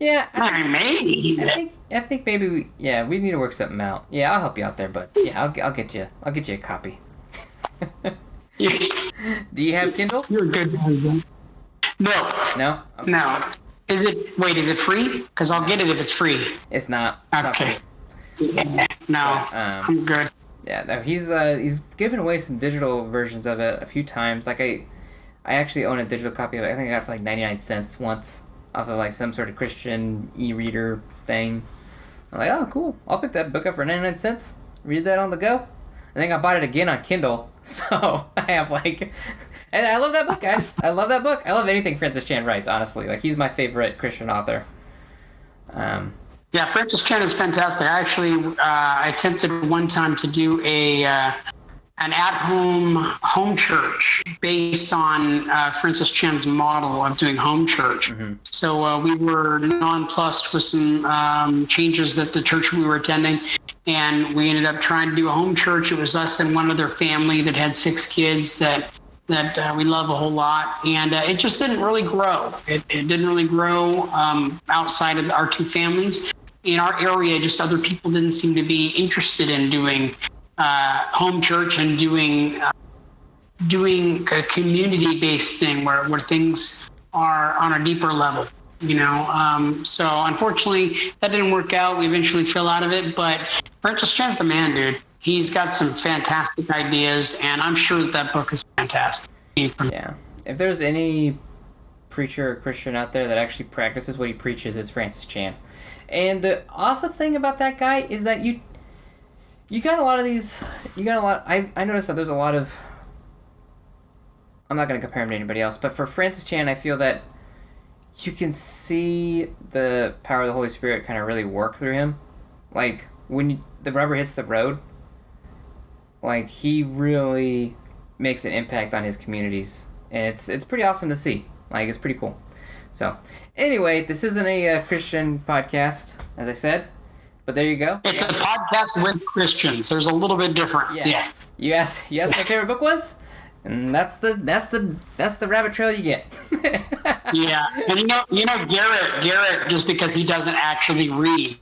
A: Yeah,
B: maybe.
A: I think maybe we need to work something out. Yeah, I'll help you out there, but yeah, I'll get you a copy. Do you have Kindle?
B: You're a good man. No.
A: No? Okay.
B: No. Is it free? Because I'll get it if it's free.
A: It's not. It's
B: okay.
A: Not free.
B: Yeah, no, but, I'm good.
A: Yeah, no, he's given away some digital versions of it a few times. Like I actually own a digital copy of it. I think I got it for like 99 cents once off of like some sort of Christian e-reader thing. I'm like, oh, cool. I'll pick that book up for 99 cents. Read that on the go. I think I bought it again on Kindle. So I have like... And I love that book, guys. I love that book. I love anything Francis Chan writes, honestly. Like, he's my favorite Christian author.
B: Yeah, Francis Chan is fantastic. I actually attempted one time to do an at-home church based on Francis Chan's model of doing home church. Mm-hmm. So we were nonplussed with some changes at the church we were attending, and we ended up trying to do a home church. It was us and one other family that had 6 kids that we love a whole lot, and it just didn't really grow. It didn't really grow outside of our 2 families. In our area, just other people didn't seem to be interested in doing home church and doing a community-based thing where things are on a deeper level, So unfortunately, that didn't work out. We eventually fell out of it, but Francis Chan's the man, dude. He's got some fantastic ideas, and I'm sure that book is fantastic.
A: Yeah. If there's any preacher or Christian out there that actually practices what he preaches, it's Francis Chan. And the awesome thing about that guy is that you got a lot of these... I noticed that there's a lot of... I'm not going to compare him to anybody else, but for Francis Chan, I feel that you can see the power of the Holy Spirit kind of really work through him. Like, when the rubber hits the road, like, he really makes an impact on his communities, and it's pretty awesome to see. Like, it's pretty cool. So, anyway, this isn't a Christian podcast, as I said, but there you go.
B: It's a podcast with Christians. There's a little bit different.
A: Yes. Yeah. Yes. My favorite book was, and that's the rabbit trail you get.
B: Yeah, and you know Garrett, just because he doesn't actually read.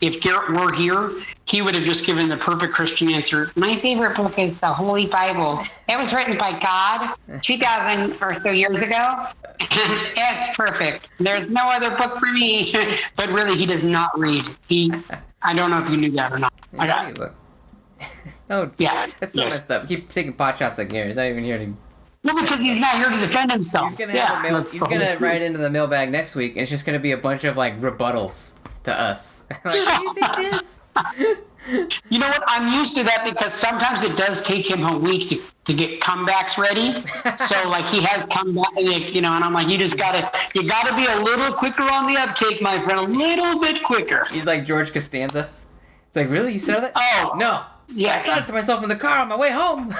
B: If Garrett were here, he would have just given the perfect Christian answer. My favorite book is the Holy Bible. It was written by God 2,000 or so years ago. It's perfect. There's no other book for me. But really, he does not read. I don't know if you knew that or not.
A: No,
B: yeah,
A: that's so messed up. Keep taking pot shots at Gary. He's not even here to...
B: No, because he's not here to defend himself.
A: He's gonna write into the mailbag next week, and it's just gonna be a bunch of like rebuttals to us. Like, what do you think it is?
B: You know what? I'm used to that because sometimes it does take him a week to get comebacks ready. So like he has comeback, and I'm like, you gotta be a little quicker on the uptake, my friend, a little bit quicker.
A: He's like George Costanza. It's like, really? You said that?
B: Oh
A: no.
B: Yeah.
A: I thought it to myself in the car on my way home.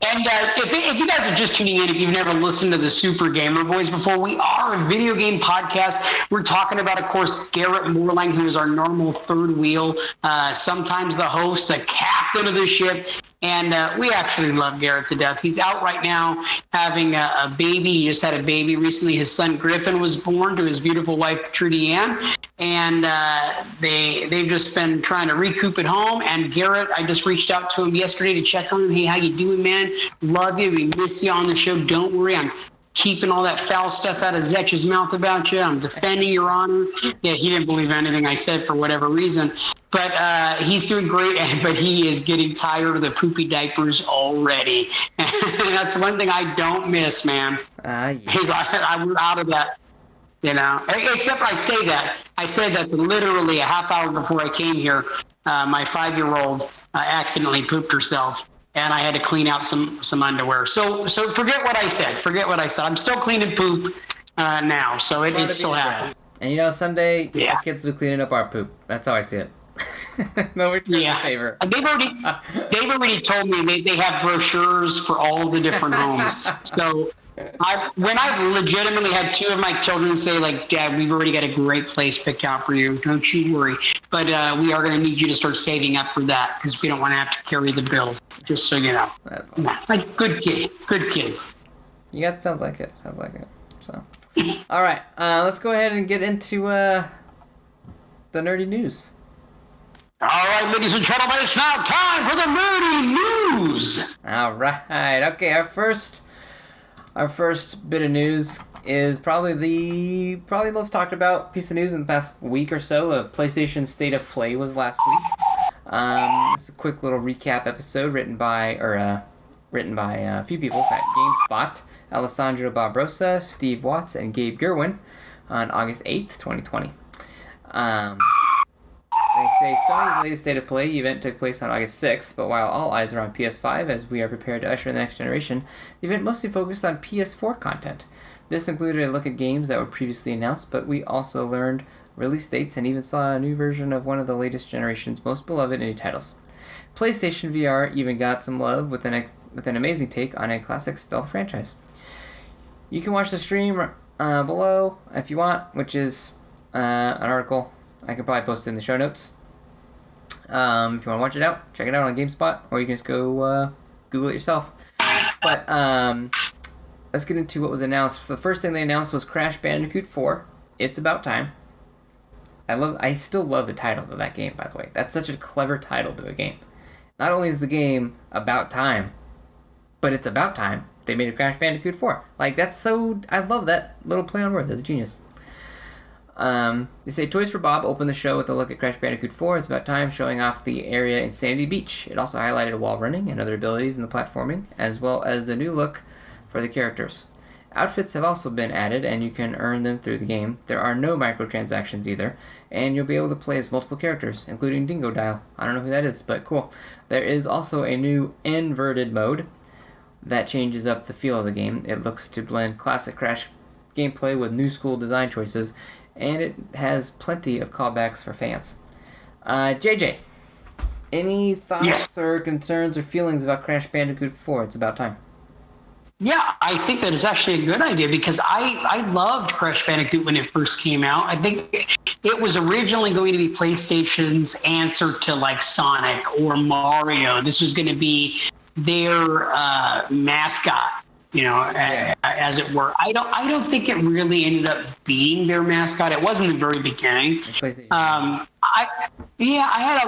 B: And if you guys are just tuning in, if you've never listened to the Super Gamer Boys before, we are a video game podcast. We're talking about, of course, Garrett Moorlang, who is our normal third wheel, sometimes the host, the captain of the ship. And we actually love Garrett to death. He's out right now having a baby. He just had a baby recently. His son Griffin was born to his beautiful wife Trudy Ann. And they've just been trying to recoup at home. And Garrett, I just reached out to him yesterday to check on him. Hey, how you doing, man? Love you. We miss you on the show. Don't worry. I'm keeping all that foul stuff out of Zetch's mouth about you. I'm defending your honor. Yeah, he didn't believe anything I said for whatever reason. But he's doing great, but he is getting tired of the poopy diapers already. And that's one thing I don't miss, man.
A: Yeah.
B: I'm out of that, Except I say that literally a half hour before I came here, my 5-year-old accidentally pooped herself. And I had to clean out some underwear. So forget what I said. I'm still cleaning poop now. So it still happened.
A: And someday our kids will be cleaning up our poop. That's how I see it. No return of favor.
B: They've already told me they have brochures for all the different homes. So when I've legitimately had 2 of my children say, like, Dad, we've already got a great place picked out for you. Don't you worry. But we are going to need you to start saving up for that because we don't want to have to carry the bills, just so you know.
A: That's fine.
B: Like good kids.
A: Yeah, sounds like it. So, all right, let's go ahead and get into the nerdy news.
B: All right, ladies and gentlemen, it's now time for the nerdy news.
A: All right. Okay, our first bit of news is probably the most talked about piece of news in the past week or so. A PlayStation State of Play was last week. This is a quick little recap episode written by a few people at GameSpot: Alessandro Barbrosa, Steve Watts, and Gabe Gerwin on August 8th, 2020. They say Sony's latest State of Play event took place on August 6th, but while all eyes are on PS5 as we are prepared to usher in the next generation, the event mostly focused on PS4 content. This included a look at games that were previously announced, but we also learned release dates and even saw a new version of one of the latest generation's most beloved indie titles. PlayStation VR even got some love with an amazing take on a classic stealth franchise. You can watch the stream below if you want, which is an article I can probably post it in the show notes. If you want to watch it out, check it out on GameSpot, or you can just go Google it yourself. But let's get into what was announced. The first thing they announced was Crash Bandicoot 4. It's about time. I still love the title of that game, by the way. That's such a clever title to a game. Not only is the game about time, but it's about time they made a Crash Bandicoot 4. Like, that's so... I love that little play on words. That's a genius. They say Toys for Bob opened the show with a look at Crash Bandicoot 4. It's about time, showing off the area in Sandy Beach. It also highlighted wall running and other abilities in the platforming, as well as the new look for the characters. Outfits have also been added, and you can earn them through the game. There are no microtransactions either, and you'll be able to play as multiple characters, including Dingo Dial. I don't know who that is, but cool. There is also a new inverted mode that changes up the feel of the game. It looks to blend classic Crash gameplay with new school design choices, and it has plenty of callbacks for fans. JJ, any thoughts or concerns or feelings about Crash Bandicoot 4? It's about time.
B: Yeah, I think that is actually a good idea because I loved Crash Bandicoot when it first came out. I think it was originally going to be PlayStation's answer to like Sonic or Mario. This was going to be their mascot, as it were. I don't think it really ended up being their mascot. It was in the very beginning. I had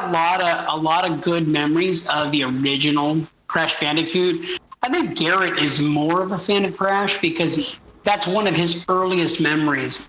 B: a lot of good memories of the original Crash Bandicoot. I think Garrett is more of a fan of Crash because that's one of his earliest memories.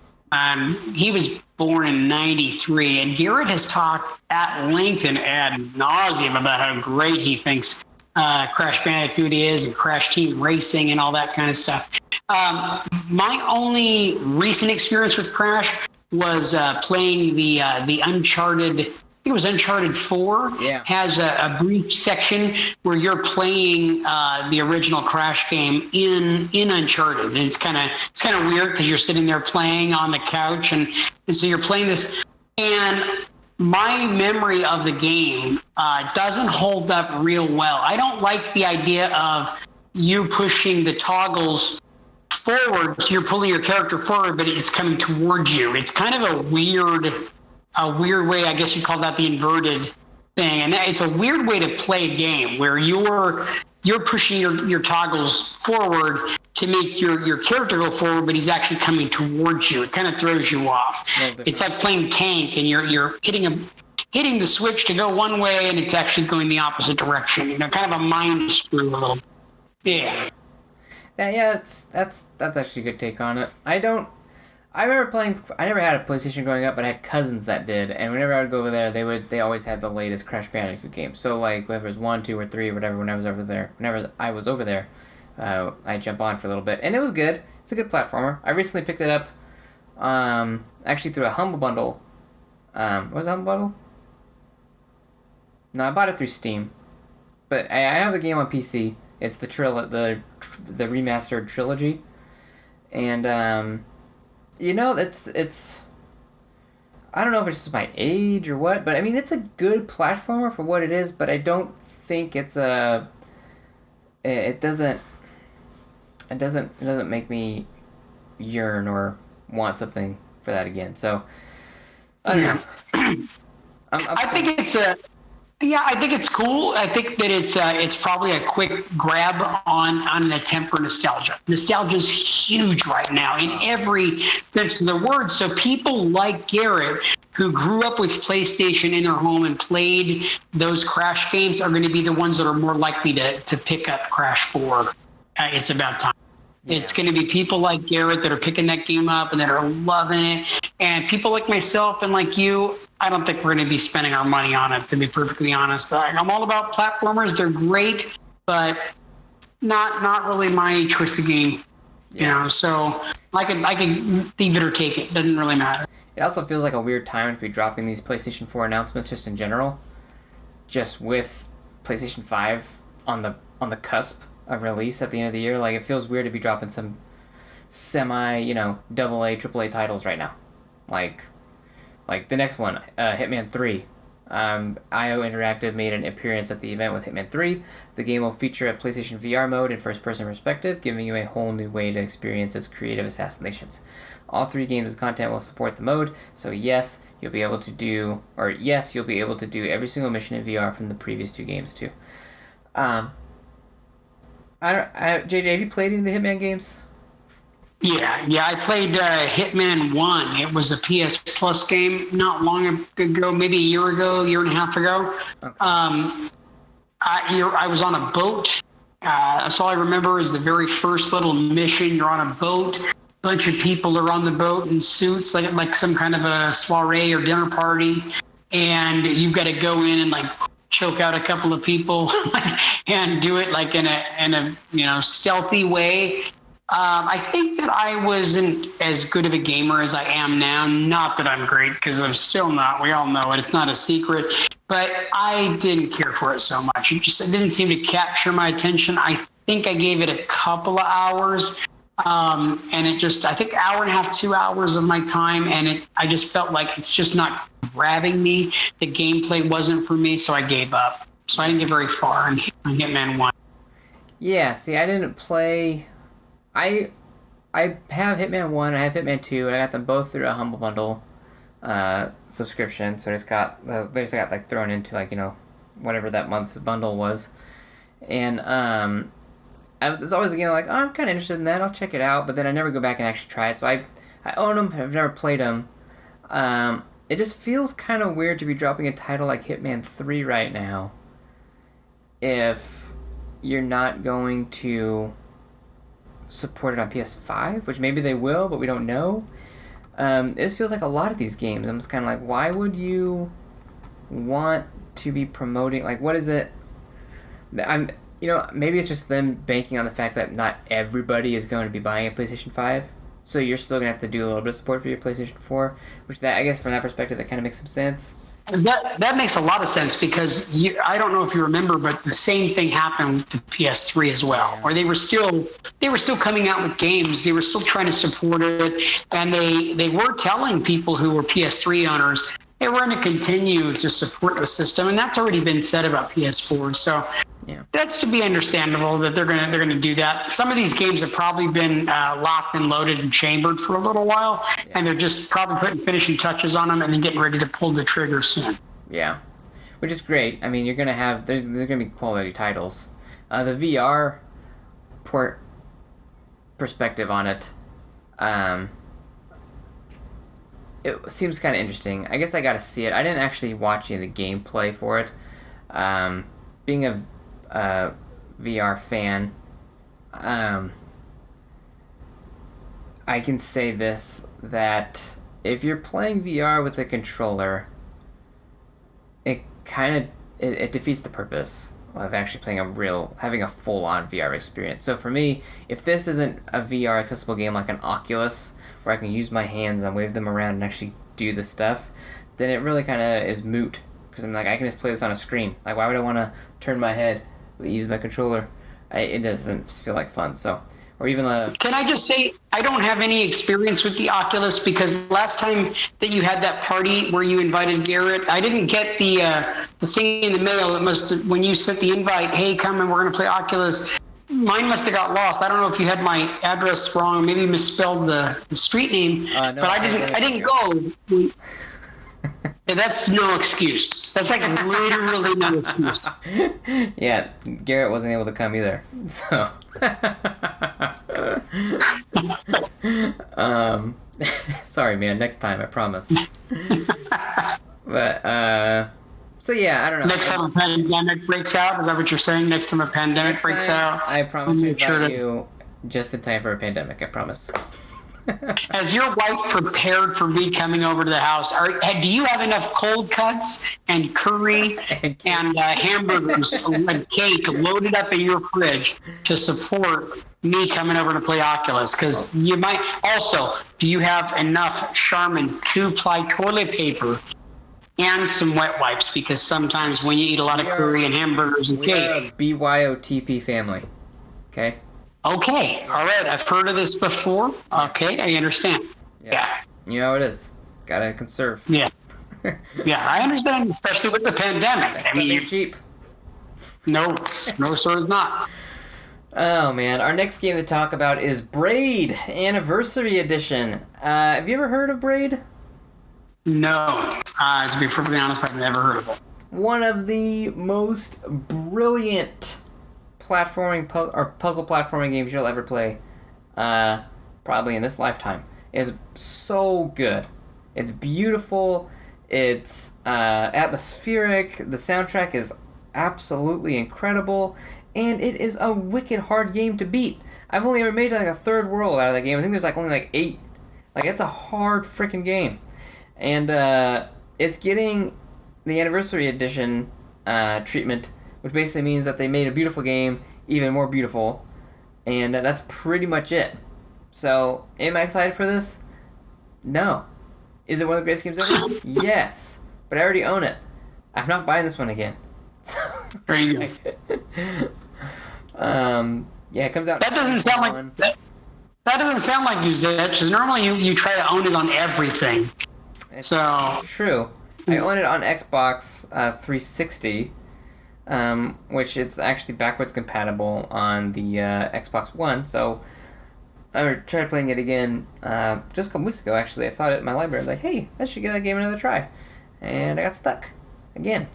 B: He was born in '93, and Garrett has talked at length and ad nauseum about how great he thinks Crash Bandicoot is and Crash Team Racing and all that kind of stuff. My only recent experience with Crash was playing the Uncharted. I think it was Uncharted 4.
A: Yeah.
B: Has a brief section where you're playing the original Crash game in Uncharted, and it's kind of weird because you're sitting there playing on the couch, and so you're playing this. And my memory of the game doesn't hold up real well. I don't like the idea of you pushing the toggles forward, so you're pulling your character forward, but it's coming towards you. It's kind of a weird way, I guess you call that the inverted thing. And it's a weird way to play a game where you're pushing your toggles forward to make your character go forward, but he's actually coming towards you. It kind of throws you off. It's like playing tank, and you're hitting the switch to go one way, and it's actually going the opposite direction. Kind of a mind screw a little. Yeah.
A: Yeah, that's actually a good take on it. I remember playing. I never had a PlayStation growing up, but I had cousins that did, and whenever I would go over there, they always had the latest Crash Bandicoot game. So like whether it was 1, 2, or 3, or whatever. Whenever I was over there, I jump on for a little bit, and it was good. It's a good platformer. I recently picked it up, actually through a Humble Bundle. What was it, Humble Bundle? No, I bought it through Steam, but I have the game on PC. It's the remastered trilogy, and it's I don't know if it's just my age or what, but I mean it's a good platformer for what it is, but I don't think it doesn't make me yearn or want something for that again. So I don't know.
B: I think it's cool. I think that it's probably a quick grab on an attempt for nostalgia. Nostalgia is huge right now in every sense of the word. So people like Garrett, who grew up with PlayStation in their home and played those Crash games, are going to be the ones that are more likely to pick up Crash 4. It's about time. Yeah. It's going to be people like Garrett that are picking that game up and that are loving it. And people like myself and like you, I don't think we're going to be spending our money on it, to be perfectly honest. I'm all about platformers. They're great, but not really my choice of game.
A: Yeah.
B: So I could leave it or take it. Doesn't really matter.
A: It also feels like a weird time to be dropping these PlayStation 4 announcements just in general. Just with PlayStation 5 on the cusp of release at the end of the year. Like, it feels weird to be dropping some semi, AA, AAA titles right now. Like the next one, Hitman 3. IO Interactive made an appearance at the event with Hitman 3. The game will feature a PlayStation VR mode in first-person perspective, giving you a whole new way to experience its creative assassinations. All 3 games' content will support the mode, so yes, you'll be able to do every single mission in VR from the previous 2 games too. JJ, have you played any of the Hitman games?
B: Yeah, I played Hitman 1. It was a PS Plus game not long ago, maybe a year and a half ago. Okay. I was on a boat. That's all I remember is the very first little mission. You're on a boat. A bunch of people are on the boat in suits, like some kind of a soiree or dinner party. And you've got to go in and choke out a couple of people and do it in a stealthy way. I think that I wasn't as good of a gamer as I am now. Not that I'm great, because I'm still not. We all know it. It's not a secret. But I didn't care for it so much. It didn't seem to capture my attention. I think I gave it a couple of hours. And I think hour and a half, 2 hours of my time. And I just felt like it's just not grabbing me. The gameplay wasn't for me, so I gave up. So I didn't get very far on Hitman 1.
A: Yeah, see, I didn't play... I have Hitman 1, I have Hitman 2, and I got them both through a Humble Bundle subscription, so they just got thrown into whatever that month's bundle was. And there's always a game I'm kind of interested in that, I'll check it out, but then I never go back and actually try it. So I own them, I've never played them. It just feels kind of weird to be dropping a title like Hitman 3 right now if you're not going to support it on PS5, which maybe they will, but we don't know. It just feels like a lot of these games, I'm just kind of like, why would you want to be promoting, what is it? maybe it's just them banking on the fact that not everybody is going to be buying a PlayStation 5. So you're still going to have to do a little bit of support for your PlayStation 4, which I guess from that perspective, that kind of makes some sense.
B: That makes a lot of sense because I don't know if you remember, but the same thing happened with the PS3 as well, where they were still coming out with games. They were still trying to support it, and they were telling people who were PS3 owners they were going to continue to support the system, and that's already been said about PS4. So that's to be understandable that they're gonna do that. Some of these games have probably been locked and loaded and chambered for a little while, and they're just probably putting finishing touches on them and then getting ready to pull the trigger soon.
A: Yeah, which is great. I mean, you're gonna have there's gonna be quality titles. The VR port perspective on it, it seems kind of interesting. I guess I gotta see it. I didn't actually watch any of the gameplay for it. Being a VR fan, I can say this, that if you're playing VR with a controller, it defeats the purpose of actually having a full-on VR experience. So for me, if this isn't a VR accessible game like an Oculus, where I can use my hands and wave them around and actually do the stuff, then it really kind of is moot. Because I'm like, I can just play this on a screen. Like, why would I want to turn my head, use my controller? It doesn't feel like fun. So, or even
B: Can I just say, I don't have any experience with the Oculus because last time that you had that party where you invited Garrett, I didn't get the thing in the mail. It must have, when you sent the invite, hey, come and we're going to play Oculus. Mine must have got lost. I don't know if you had my address wrong, maybe misspelled the street name,
A: no,
B: but I didn't go. Yeah, that's no excuse. That's like literally no excuse.
A: Yeah, Garrett wasn't able to come either. So, sorry, man. Next time, I promise. But so yeah, I don't know.
B: Next time a pandemic breaks out, is that what you're saying? Next time a pandemic breaks out,
A: I promise to invite you just in time for a pandemic. I promise.
B: Has your wife prepared for me coming over to the house? Do you have enough cold cuts and curry and hamburgers and cake loaded up in your fridge to support me coming over to play Oculus? Because you might also, do you have enough Charmin 2-ply toilet paper and some wet wipes? Because sometimes when you eat a lot of curry and hamburgers and cake.
A: We are a BYOTP family. Okay?
B: Okay, all right. I've heard of this before. Okay, I understand. Yeah.
A: You know how it is. Gotta conserve.
B: Yeah. Yeah, I understand, especially with the pandemic.
A: I mean, you're cheap.
B: No, sir, it's not.
A: Oh, man. Our next game to talk about is Braid Anniversary Edition. Have you ever heard of Braid?
B: No. To be perfectly honest, I've never heard of it.
A: One of the most brilliant puzzle platforming games you'll ever play, probably in this lifetime. Is so good. It's beautiful. It's atmospheric. The soundtrack is absolutely incredible, and it is a wicked hard game to beat. I've only ever made like a third world out of that game. I think there's only 8. It's a hard freaking game, and it's getting the Anniversary Edition treatment, which basically means that they made a beautiful game even more beautiful, and that's pretty much it. So, am I excited for this? No. Is it one of the greatest games ever? Yes. But I already own it. I'm not buying this one again.
B: There you go.
A: Yeah, it comes out.
B: That doesn't sound like that doesn't sound like you, Zech, because normally you try to own it on everything.
A: It's true. I own it on Xbox 360. Which it's actually backwards compatible on the Xbox One, so I tried playing it again just a couple weeks ago, actually. I saw it in my library. I was like, hey, I should give that game another try. And I got stuck again.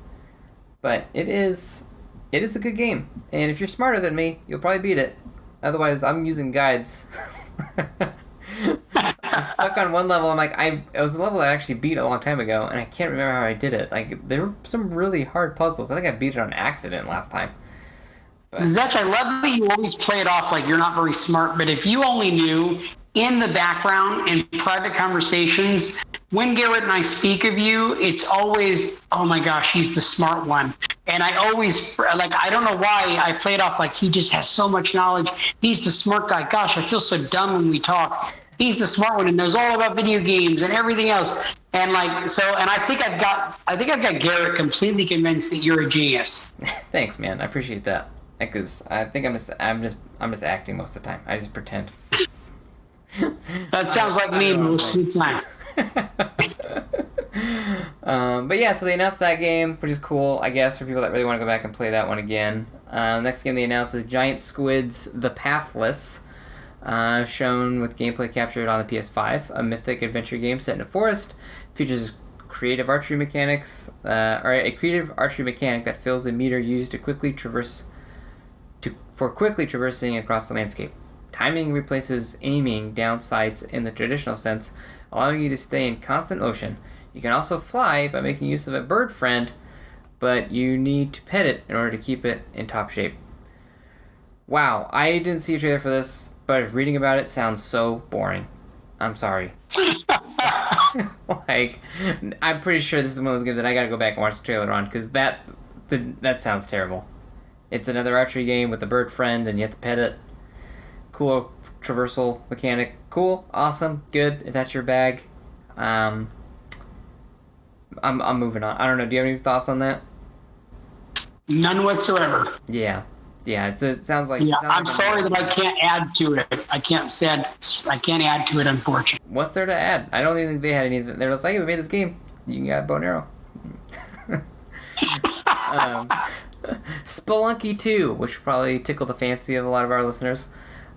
A: But it is a good game. And if you're smarter than me, you'll probably beat it. Otherwise, I'm using guides. I'm stuck on one level. I'm like, it was a level that I actually beat a long time ago, and I can't remember how I did it. There were some really hard puzzles. I think I beat it on accident last time.
B: Zech, I love that you always play it off like you're not very smart, but if you only knew in the background in private conversations. When Garrett and I speak of you, it's always, oh my gosh, he's the smart one. And I always, like, I don't know why I play it off like he just has so much knowledge. He's the smart guy. Gosh, I feel so dumb when we talk. He's the smart one and knows all about video games and everything else. And like, so, and I think I've got Garrett completely convinced that you're a genius.
A: Thanks, man. I appreciate that. Because I think I'm just acting most of the time. I just pretend.
B: That sounds like me most of the time.
A: But yeah, so they announced that game, which is cool, I guess, for people that really want to go back and play that one again. Next game they announced is Giant Squid's The Pathless, shown with gameplay captured on the PS5, a mythic adventure game set in a forest, features creative archery mechanics, or a creative archery mechanic that fills the meter used to quickly traversing across the landscape. Timing replaces aiming down sights in the traditional sense, allowing you to stay in constant motion. You can also fly by making use of a bird friend, but you need to pet it in order to keep it in top shape. Wow, I didn't see a trailer for this, but reading about it sounds so boring. I'm sorry. Like, I'm pretty sure this is one of those games that I gotta go back and watch the trailer on, because that sounds terrible. It's another archery game with a bird friend, and you have to pet it. Cool traversal mechanic. Cool, awesome, good. If that's your bag, I'm moving on. I don't know. Do you have any thoughts on that?
B: None whatsoever.
A: Yeah. It sounds like.
B: Yeah,
A: sounds
B: I'm
A: like
B: sorry that I can't add to it. I can't add to it, unfortunately.
A: What's there to add? I don't even think they had anything. They're just like, hey, we made this game. You can get a bow and arrow. Spelunky 2, which will probably tickle the fancy of a lot of our listeners.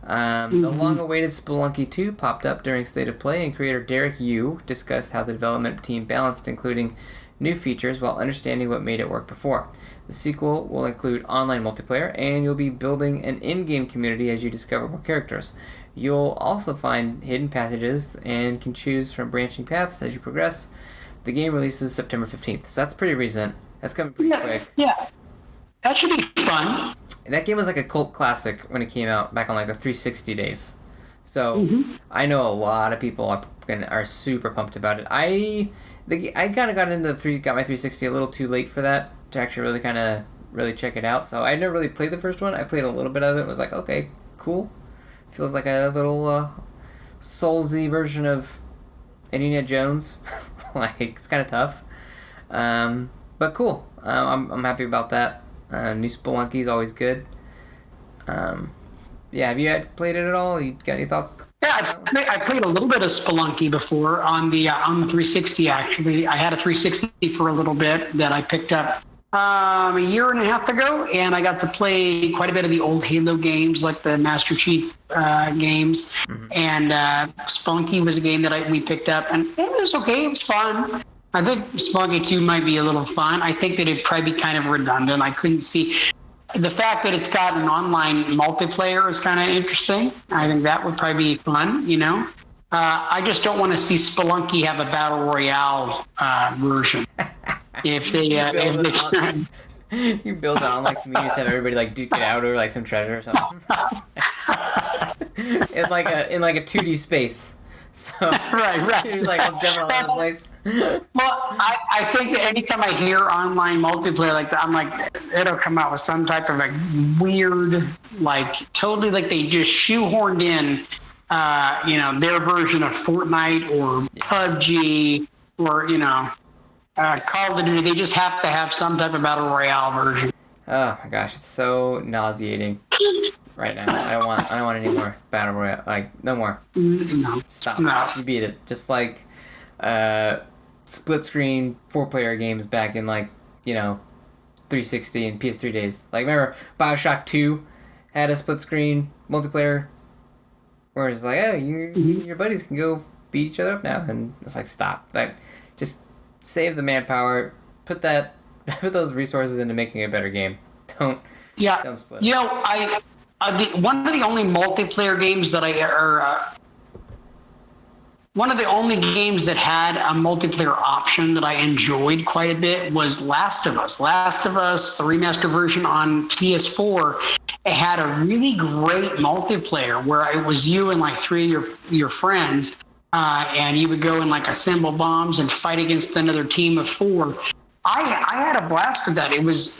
A: The long-awaited Spelunky 2 popped up during State of Play, and creator Derek Yu discussed how the development team balanced including new features while understanding what made it work before. The sequel will include online multiplayer, and you'll be building an in-game community as you discover more characters. You'll also find hidden passages and can choose from branching paths as you progress. The game releases September 15th, so that's pretty recent. That's coming pretty quick.
B: Yeah, that should be fun.
A: That game was like a cult classic when it came out back on like the 360 days. So I know a lot of people are super pumped about it. I kind of got my 360 a little too late for that to actually really check it out. So I never really played the first one. I played a little bit of it. Was like, okay, cool. Feels like a little Soulsy version of Indiana Jones. Like, it's kind of tough, but cool. I'm happy about that. New Spelunky is always good. Yeah, have you played it at all? You got any thoughts?
B: Yeah, I played a little bit of Spelunky before on the 360. Actually, I had a 360 for a little bit that I picked up a year and a half ago, and I got to play quite a bit of the old Halo games, like the Master Chief games. And Spelunky was a game that we picked up, and it was okay. It was fun. I think Spelunky 2 might be a little fun. I think that it'd probably be kind of redundant. I couldn't see the fact that it's got an online multiplayer is kind of interesting. I think that would probably be fun, you know. I just don't want to see Spelunky have a battle royale version. If they
A: you build an online community, have everybody like duke it out over like some treasure or something. in like a 2D space. So
B: right.
A: You're like all jumping all over the place.
B: Well, I think that anytime I hear online multiplayer like that, I'm like, it'll come out with some type of like weird, like totally like they just shoehorned in, their version of Fortnite or PUBG or Call of Duty. They just have to have some type of battle royale version.
A: Oh my gosh, it's so nauseating. Right now, I don't want any more battle royale. Like, no more.
B: No.
A: Stop.
B: No.
A: You beat it. Just like split screen 4-player games back in 360 and PS3 days. Like, remember BioShock 2 had a split screen multiplayer where it's like, oh, your buddies can go beat each other up now, and it's like, stop. Like, just save the manpower. Put those resources into making a better game. Don't split.
B: One of the only multiplayer games that one of the only games that had a multiplayer option that I enjoyed quite a bit was Last of Us. Last of Us, the remastered version on PS4. it had a really great multiplayer where it was you and like three of your friends, and you would go and like assemble bombs and fight against another team of four. I had a blast with that. It was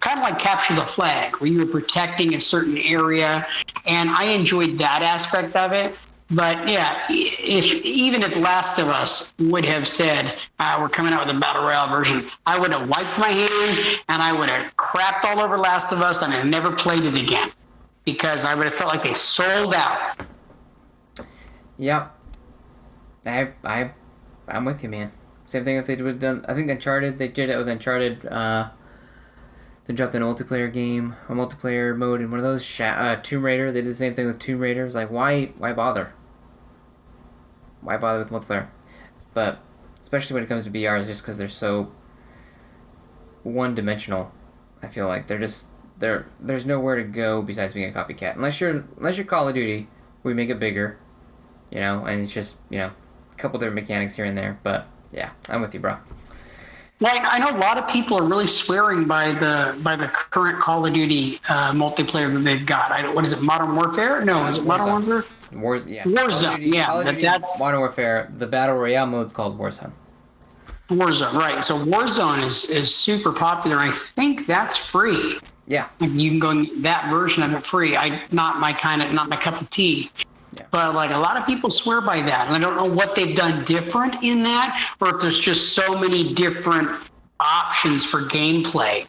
B: kind of like Capture the Flag, where you were protecting a certain area, and I enjoyed that aspect of it. But yeah, even if Last of Us would have said, we're coming out with a Battle Royale version, I would have wiped my hands and I would have crapped all over Last of Us and I never played it again, because I would have felt like they sold out.
A: Yep. I'm with you, man. Same thing if they would have done, I think Uncharted, they did it with Uncharted, they dropped a multiplayer mode in one of those. Tomb Raider, they did the same thing with Tomb Raider. It's like, why bother? Why bother with multiplayer? But especially when it comes to VR, it's just because they're so one-dimensional. I feel like there's nowhere to go besides being a copycat. Unless you're Call of Duty, we make it bigger, and it's just a couple different mechanics here and there. But yeah, I'm with you, bro.
B: Well, I know a lot of people are really swearing by the current Call of Duty multiplayer that they've got. What is it, Modern Warfare? No, is it Modern Warfare? Warzone, yeah. That's
A: Modern Warfare. The Battle Royale mode's called Warzone.
B: Warzone, right. So Warzone is super popular. I think that's free.
A: Yeah.
B: You can go and get that version of it free. Not my cup of tea. Yeah. But like a lot of people swear by that, and I don't know what they've done different in that, or if there's just so many different options for gameplay.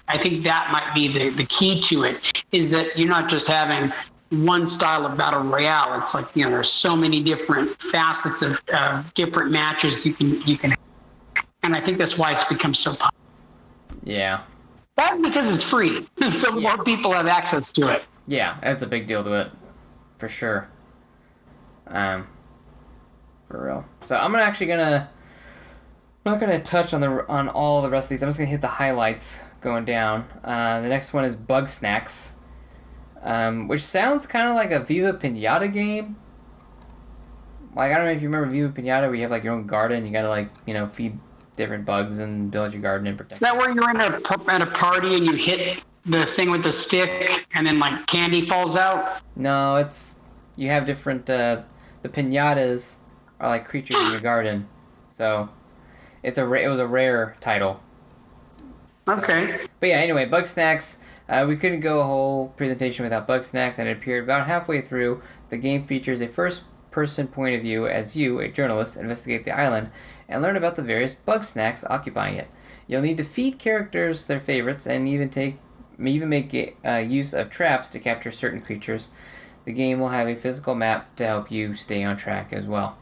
B: I think that might be the key to it, is that you're not just having one style of battle royale. It's like there's so many different facets of different matches you can, and I think that's why it's become so popular.
A: Yeah.
B: That's because it's free, so more people have access to it.
A: Yeah, that's a big deal to it, for sure. For real. So I'm not gonna touch on all the rest of these. I'm just gonna hit the highlights going down. The next one is Bug Snacks, which sounds kind of like a Viva Pinata game. Like, I don't know if you remember Viva Pinata, where you have like your own garden. You gotta feed different bugs and build your garden and protect.
B: Is that where you're at a party and you hit the thing with the stick and then like candy falls out?
A: No, you have different. The pinatas are like creatures in your garden, so it was a rare title.
B: Okay.
A: But yeah, anyway, Bug Snacks. We couldn't go a whole presentation without Bug Snacks, and it appeared about halfway through. The game features a first-person point of view as you, a journalist, investigate the island and learn about the various bug snacks occupying it. You'll need to feed characters their favorites and even make use of traps to capture certain creatures. The game will have a physical map to help you stay on track as well.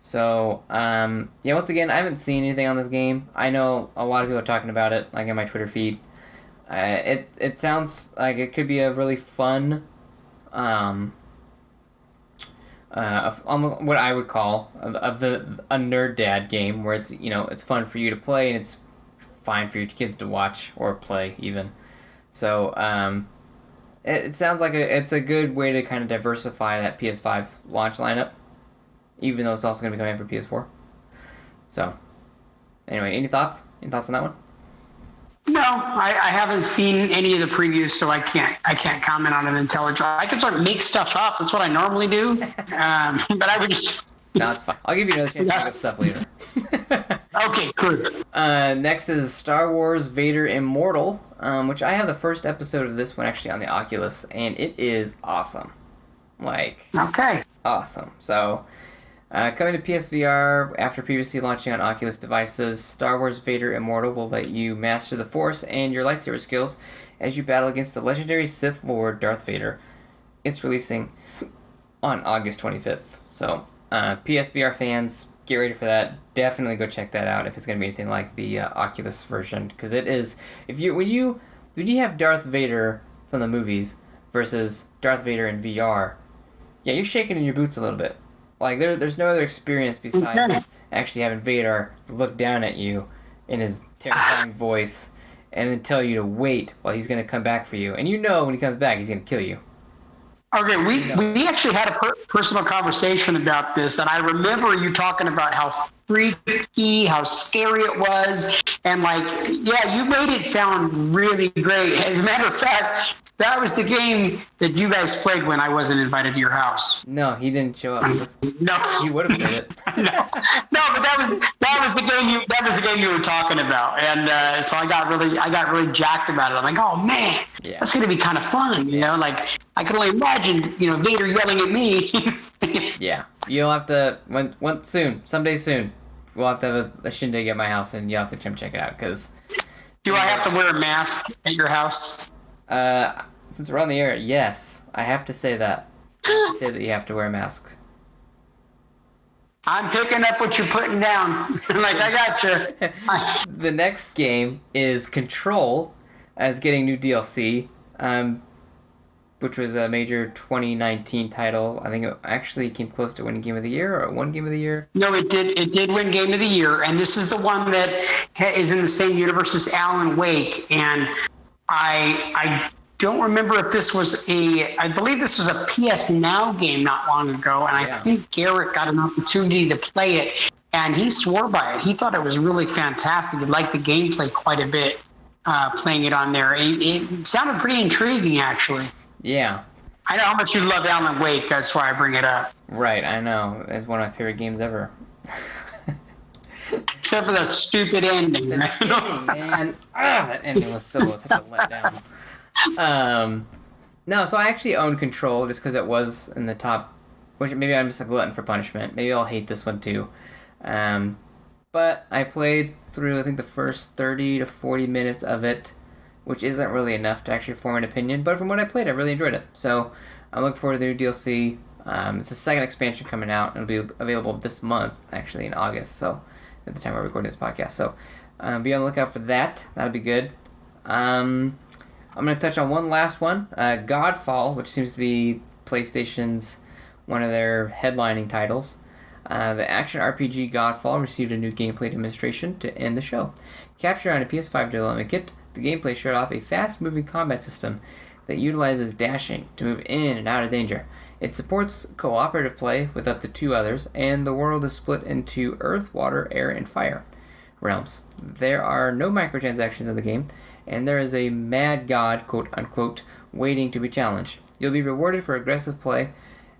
A: So, once again, I haven't seen anything on this game. I know a lot of people are talking about it, like in my Twitter feed. It sounds like it could be a really fun, almost what I would call a nerd dad game, where it's fun for you to play and it's fine for your kids to watch or play even. So, it sounds like it's a good way to kind of diversify that PS5 launch lineup, even though it's also going to be coming out for PS4. So, anyway, any thoughts? Any thoughts on that one?
B: No, I haven't seen any of the previews, so I can't comment on it intelligently. I can sort of make stuff up. That's what I normally do. But I would just...
A: No, it's fine. I'll give you another chance to make up stuff later.
B: Okay, good.
A: Next is Star Wars Vader Immortal, which I have the first episode of this one actually on the Oculus, and it is awesome.
B: Okay.
A: Awesome. So, coming to PSVR after previously launching on Oculus devices, Star Wars Vader Immortal will let you master the Force and your lightsaber skills as you battle against the legendary Sith Lord Darth Vader. It's releasing on August 25th. So, PSVR fans, get ready for that. Definitely go check that out if it's going to be anything like the Oculus version, because it is. When you have Darth Vader from the movies versus Darth Vader in VR, yeah, you're shaking in your boots a little bit. Like there's no other experience besides actually having Vader look down at you in his terrifying voice and then tell you to wait while he's going to come back for you, and when he comes back he's going to kill you.
B: Okay, we actually had a personal conversation about this, and I remember you talking about how freaky, how scary it was. And like, yeah, you made it sound really great. As a matter of fact, that was the game that you guys played when I wasn't invited to your house.
A: No, he didn't show up.
B: No,
A: He would have played it.
B: no, but that was the game you were talking about, and so I got really jacked about it. I'm like, oh man, that's gonna be kind of fun, you know? Like I can only imagine, you know, Vader yelling at me.
A: Yeah, you'll have to someday soon. We'll have to have a shindig at my house, and you'll have to come check it out. Cause
B: do I have to wear a mask at your house?
A: Since we're on the air, yes, I have to say that. I have to say that you have to wear a mask.
B: I'm picking up what you're putting down. Like, I got you.
A: The next game is Control, as getting new DLC, which was a major 2019 title. I think it actually came close to winning Game of the Year, or won Game of the Year.
B: No, it did. It did win Game of the Year, and this is the one that is in the same universe as Alan Wake. And I don't remember if this was I believe this was a PS Now game not long ago, and I think Garrett got an opportunity to play it, and he swore by it. He thought it was really fantastic. He liked the gameplay quite a bit, playing it on there. It sounded pretty intriguing, actually.
A: Yeah.
B: I know how much you love Alan Wake, that's why I bring it up.
A: Right, I know. It's one of my favorite games ever.
B: Except for that stupid ending.
A: The ending, man. That ending was such a letdown. No, so I actually own Control just because it was in the top, which maybe I'm just a glutton for punishment. Maybe I'll hate this one too. But I played through, I think, the first 30 to 40 minutes of it, which isn't really enough to actually form an opinion. But from what I played, I really enjoyed it. So I'm looking forward to the new DLC. It's the second expansion coming out. It'll be available this month, actually, in August. So at the time we're recording this podcast. So be on the lookout for that. That'll be good. I'm going to touch on one last one, Godfall, which seems to be PlayStation's one of their headlining titles. The action RPG Godfall received a new gameplay demonstration to end the show. Captured on a PS5 development kit, the gameplay showed off a fast-moving combat system that utilizes dashing to move in and out of danger. It supports cooperative play with up to 2 others, and the world is split into earth, water, air, and fire realms. There are no microtransactions in the game, and there is a mad god, quote-unquote, waiting to be challenged. You'll be rewarded for aggressive play,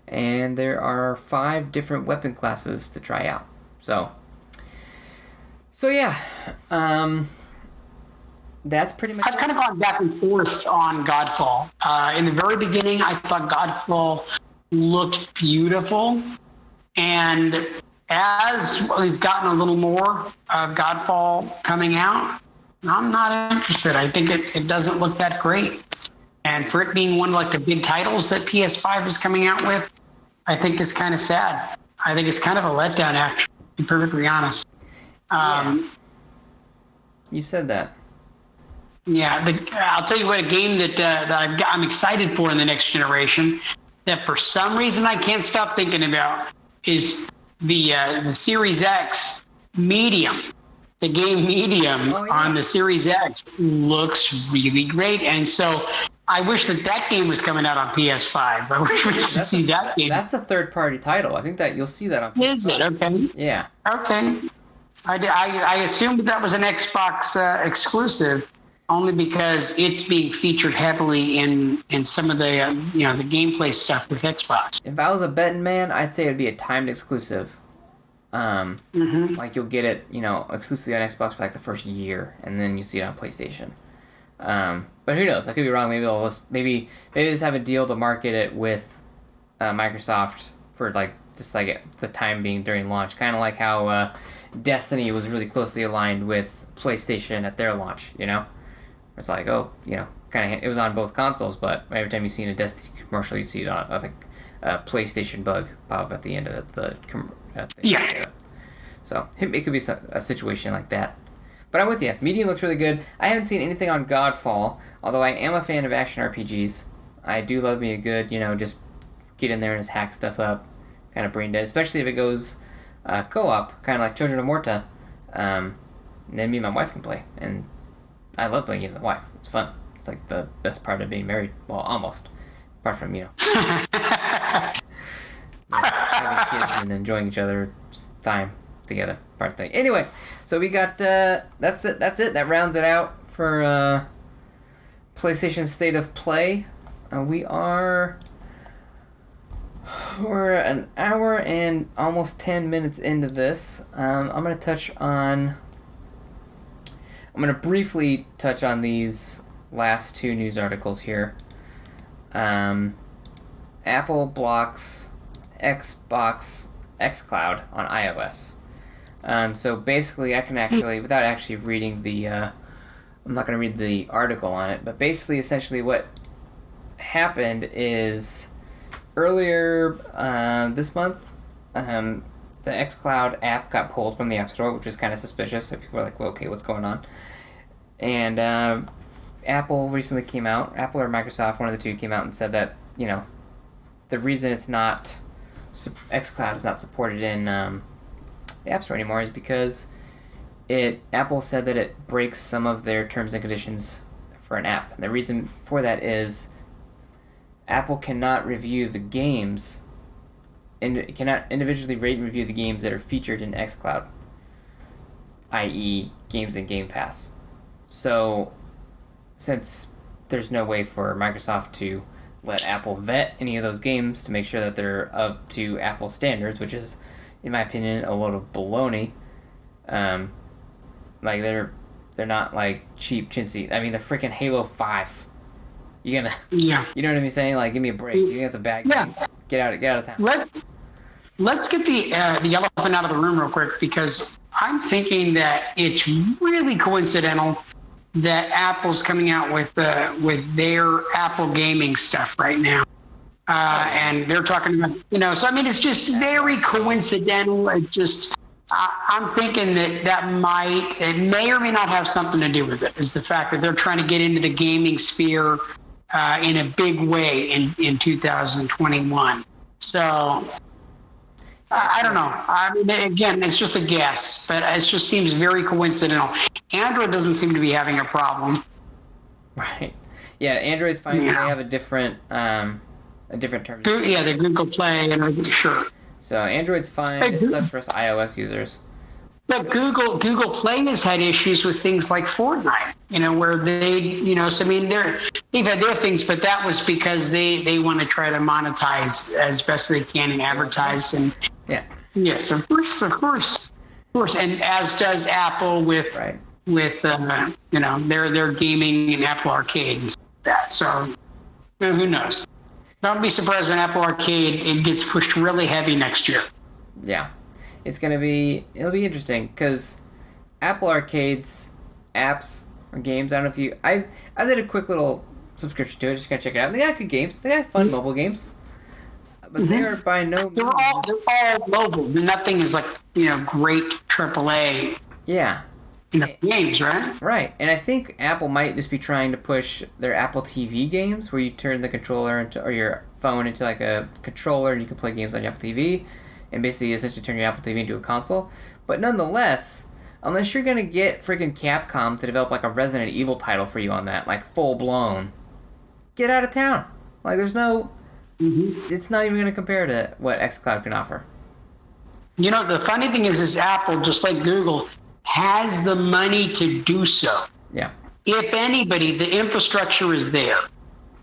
A: and there are 5 different weapon classes to try out. So yeah, that's pretty much
B: I've kind of gone back and forth on Godfall. In the very beginning, I thought Godfall looked beautiful, and as we've gotten a little more of Godfall coming out, I'm not interested. I think it doesn't look that great. And for it being one of like the big titles that PS5 is coming out with, I think is kind of sad. I think it's kind of a letdown, actually, to be perfectly honest.
A: You said that.
B: Yeah, I'll tell you what, a game that I'm excited for in the next generation that for some reason I can't stop thinking about is the Series X Medium. The game Medium on the Series X looks really great. And so I wish that game was coming out on PS5. I wish we could see that game.
A: That's a third-party title. I think that you'll see that on PS5.
B: Is it? Okay.
A: Yeah.
B: Okay. I assumed that was an Xbox exclusive, only because it's being featured heavily in some of the the gameplay stuff with Xbox.
A: If I was a betting man, I'd say it'd be a timed exclusive. Like you'll get it, exclusively on Xbox for like the first year, and then you see it on PlayStation. But who knows? I could be wrong. Maybe they just have a deal to market it with Microsoft for just the time being during launch. Kind of like how Destiny was really closely aligned with PlayStation at their launch. It's like, it was on both consoles, but every time you see a Destiny commercial, you see it on a PlayStation bug pop up at the end of the So it could be a situation like that. But I'm with you. Medium looks really good. I haven't seen anything on Godfall, although I am a fan of action RPGs. I do love me a good, just get in there and just hack stuff up, kind of brain dead, especially if it goes co-op, kind of like Children of Morta. Then me and my wife can play, and I love playing with my wife. It's fun. It's like the best part of being married. Well, almost. Apart from, having kids and enjoying each other's time together. part thing. Anyway, so we got that's it. That rounds it out for PlayStation State of Play. We're an hour and almost 10 minutes into this. I'm going to briefly touch on these last two news articles here. Apple blocks Xbox xCloud on iOS. So basically, I can actually, without actually reading I'm not going to read the article on it, but basically, essentially what happened is earlier this month, the xCloud app got pulled from the App Store, which is kind of suspicious. So people were like, well, okay, what's going on? And Apple recently came out, Apple or Microsoft, one of the two came out and said that, the reason xCloud is not supported in the App Store anymore is because Apple said that it breaks some of their terms and conditions for an app. And the reason for that is Apple cannot review the games, and it cannot individually rate and review the games that are featured in xCloud, i.e. games in Game Pass. So, since there's no way for Microsoft to let Apple vet any of those games to make sure that they're up to Apple standards, which is, in my opinion, a load of baloney. Like they're not like cheap chintzy. I mean, the freaking Halo 5. You know what I'm saying? Like, give me a break. You think that's a bad game? Get out of town.
B: Let's get the elephant out of the room real quick, because I'm thinking that it's really coincidental that Apple's coming out with their Apple gaming stuff right now. And they're talking about, so I mean, it's just very coincidental. It's just, I'm thinking that it may or may not have something to do with it, is the fact that they're trying to get into the gaming sphere in a big way in 2021. So I don't know. I mean, again, it's just a guess, but it just seems very coincidental. Android doesn't seem to be having a problem.
A: Right. Yeah, Android's fine. Yeah. They have a different term.
B: Yeah, the Google Play and sure.
A: So Android's fine. It sucks for us iOS users.
B: But Google Play has had issues with things like Fortnite, where they, so I mean, they've had their things, but that was because they want to try to monetize as best they can and advertise. And
A: yeah.
B: Yes, of course. And as does Apple with their gaming and Apple Arcade and that. So who knows? Don't be surprised when Apple Arcade it gets pushed really heavy next year.
A: Yeah. It'll be interesting, because Apple Arcade's apps or games, I don't know if you... I did a quick little subscription to it, just gonna check it out. They got good games. They got fun mobile games. But they are by no means... They're
B: all mobile. Nothing is like, great AAA games, right?
A: Right. And I think Apple might just be trying to push their Apple TV games, where you turn the controller or your phone into like a controller and you can play games on your Apple TV. And basically essentially turn your Apple TV into a console. But nonetheless, unless you're going to get freaking Capcom to develop like a Resident Evil title for you on that, like full blown, get out of town. Like there's no... It's not even going to compare to what xCloud can offer.
B: The funny thing is Apple, just like Google, has the money to do so.
A: Yeah.
B: If anybody, the infrastructure is there.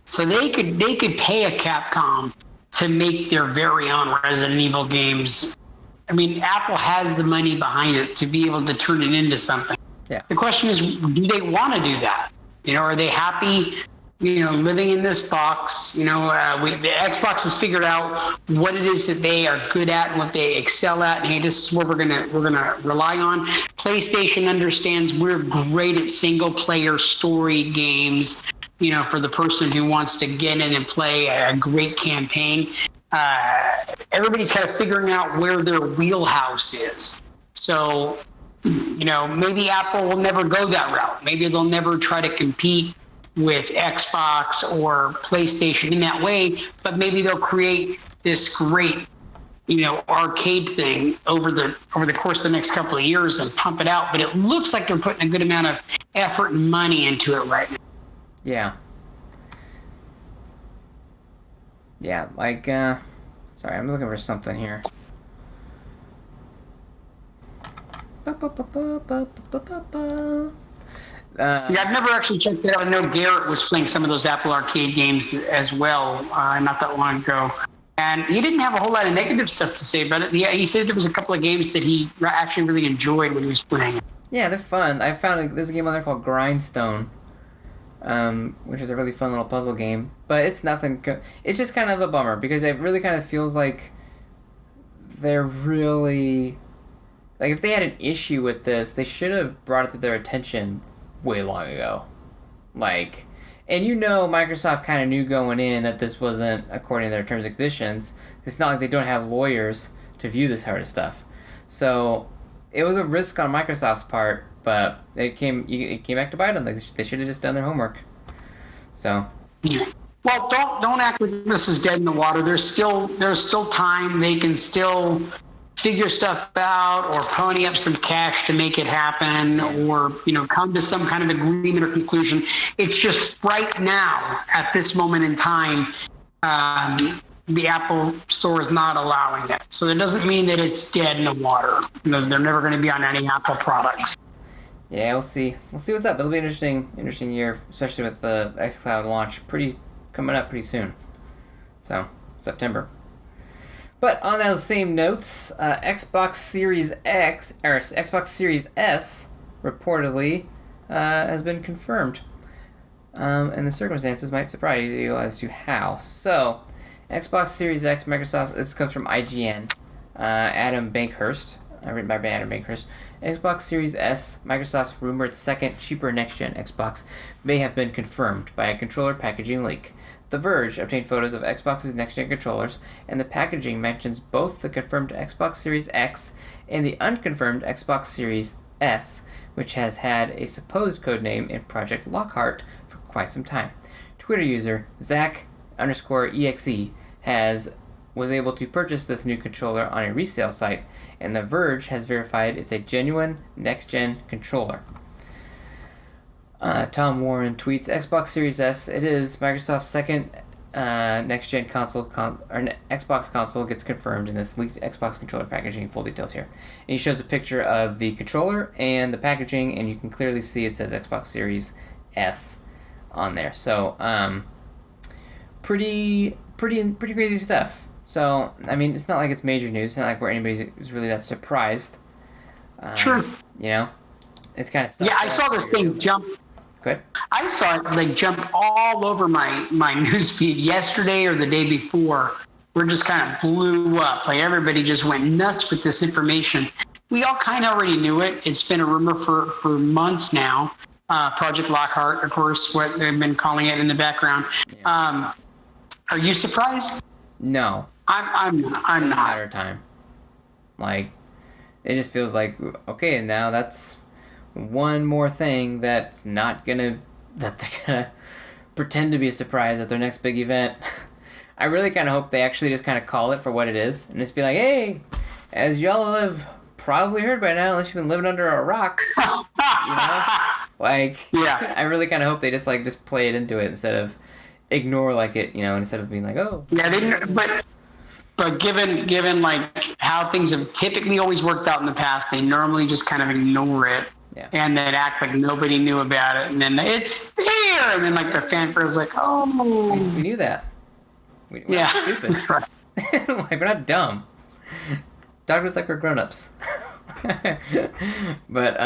B: So they could pay a Capcom to make their very own Resident Evil games. I mean, Apple has the money behind it to be able to turn it into something.
A: Yeah.
B: The question is, do they want to do that? Are they happy, living in this box? The Xbox has figured out what it is that they are good at and what they excel at. And hey, this is what we're gonna rely on. PlayStation understands we're great at single player story games. For the person who wants to get in and play a great campaign. Everybody's kind of figuring out where their wheelhouse is. So, maybe Apple will never go that route. Maybe they'll never try to compete with Xbox or PlayStation in that way, but maybe they'll create this great, arcade thing over the course of the next couple of years and pump it out. But it looks like they're putting a good amount of effort and money into it right now.
A: Yeah. Yeah, like, sorry, I'm looking for something here.
B: Yeah, I've never actually checked it out. I know Garrett was playing some of those Apple Arcade games as well, not that long ago. And he didn't have a whole lot of negative stuff to say about it. Yeah, he said there was a couple of games that he actually really enjoyed when he was playing.
A: Yeah, they're fun. I found there's a game on there called Grindstone, which is a really fun little puzzle game. But it's nothing. It's just kind of a bummer because it really kind of feels like they're really... Like, if they had an issue with this, they should have brought it to their attention way long ago. Like... And Microsoft kind of knew going in that this wasn't according to their terms and conditions. It's not like they don't have lawyers to view this sort of stuff. So it was a risk on Microsoft's part, but it came back to bite them. Like, they should have just done their homework. So.
B: Well, don't act like this is dead in the water. There's still time. They can still figure stuff out or pony up some cash to make it happen or, come to some kind of agreement or conclusion. It's just right now, at this moment in time, the Apple Store is not allowing it. So it doesn't mean that it's dead in the water. They're never going to be on any Apple products.
A: Yeah, we'll see. We'll see what's up. It'll be an interesting year, especially with the xCloud launch coming up pretty soon. So, September. But on those same notes, Xbox Series Xbox Series S reportedly has been confirmed. And the circumstances might surprise you as to how. So, Xbox Series X, Microsoft, this comes from IGN, Adam Bankhurst, written by Adam Bankhurst. Xbox Series S, Microsoft's rumored second, cheaper next-gen Xbox, may have been confirmed by a controller packaging leak. The Verge obtained photos of Xbox's next-gen controllers, and the packaging mentions both the confirmed Xbox Series X and the unconfirmed Xbox Series S, which has had a supposed codename in Project Lockhart for quite some time. Twitter user Zach_EXE was able to purchase this new controller on a resale site, and The Verge has verified it's a genuine next-gen controller. Tom Warren tweets, Xbox Series S, it is Microsoft's second next-gen console, Xbox console gets confirmed in this leaked Xbox controller packaging. Full details here. And he shows a picture of the controller and the packaging, and you can clearly see it says Xbox Series S on there. So, pretty crazy stuff. So, I mean, it's not like it's major news. It's not like where anybody is really that surprised.
B: Sure.
A: It's kind of stuff.
B: Yeah, I saw this thing jump.
A: Good.
B: I saw it jump all over my newsfeed yesterday or the day before. Where it just kind of blew up. Like everybody just went nuts with this information. We all kind of already knew it. It's been a rumor for months now. Project Lockhart, of course, what they've been calling it in the background. Yeah. Are you surprised?
A: No.
B: I'm not.
A: It's a matter of time. Like, it just feels like, okay, now that's one more thing that they're gonna pretend to be a surprise at their next big event. I really kind of hope they actually just kind of call it for what it is and just be like, hey, as y'all have probably heard by now, unless you've been living under a rock,
B: Yeah.
A: I really kind of hope they just play it into it instead of ignore instead of being like, oh.
B: Yeah, they didn't, but given like how things have typically always worked out in the past, they normally just kind of ignore it.
A: Yeah.
B: And then act like nobody knew about it, and then it's there, and then like the fanfare is like, oh,
A: we knew that. We're not stupid. Like, we're not dumb. Talk to us like we're grown-ups. But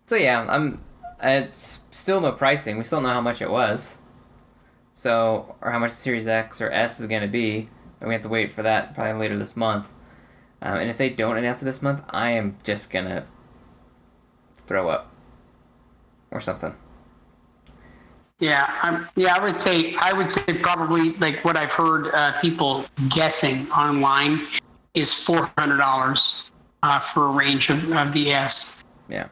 A: so yeah, it's still no pricing. We still don't know how much it was. So, or how much the Series X or S is going to be, and we have to wait for that probably later this month. And if they don't announce it this month, I am just going to throw up or something.
B: Yeah, I would say probably like what I've heard people guessing online is $400 for a range of the S.
A: Yeah.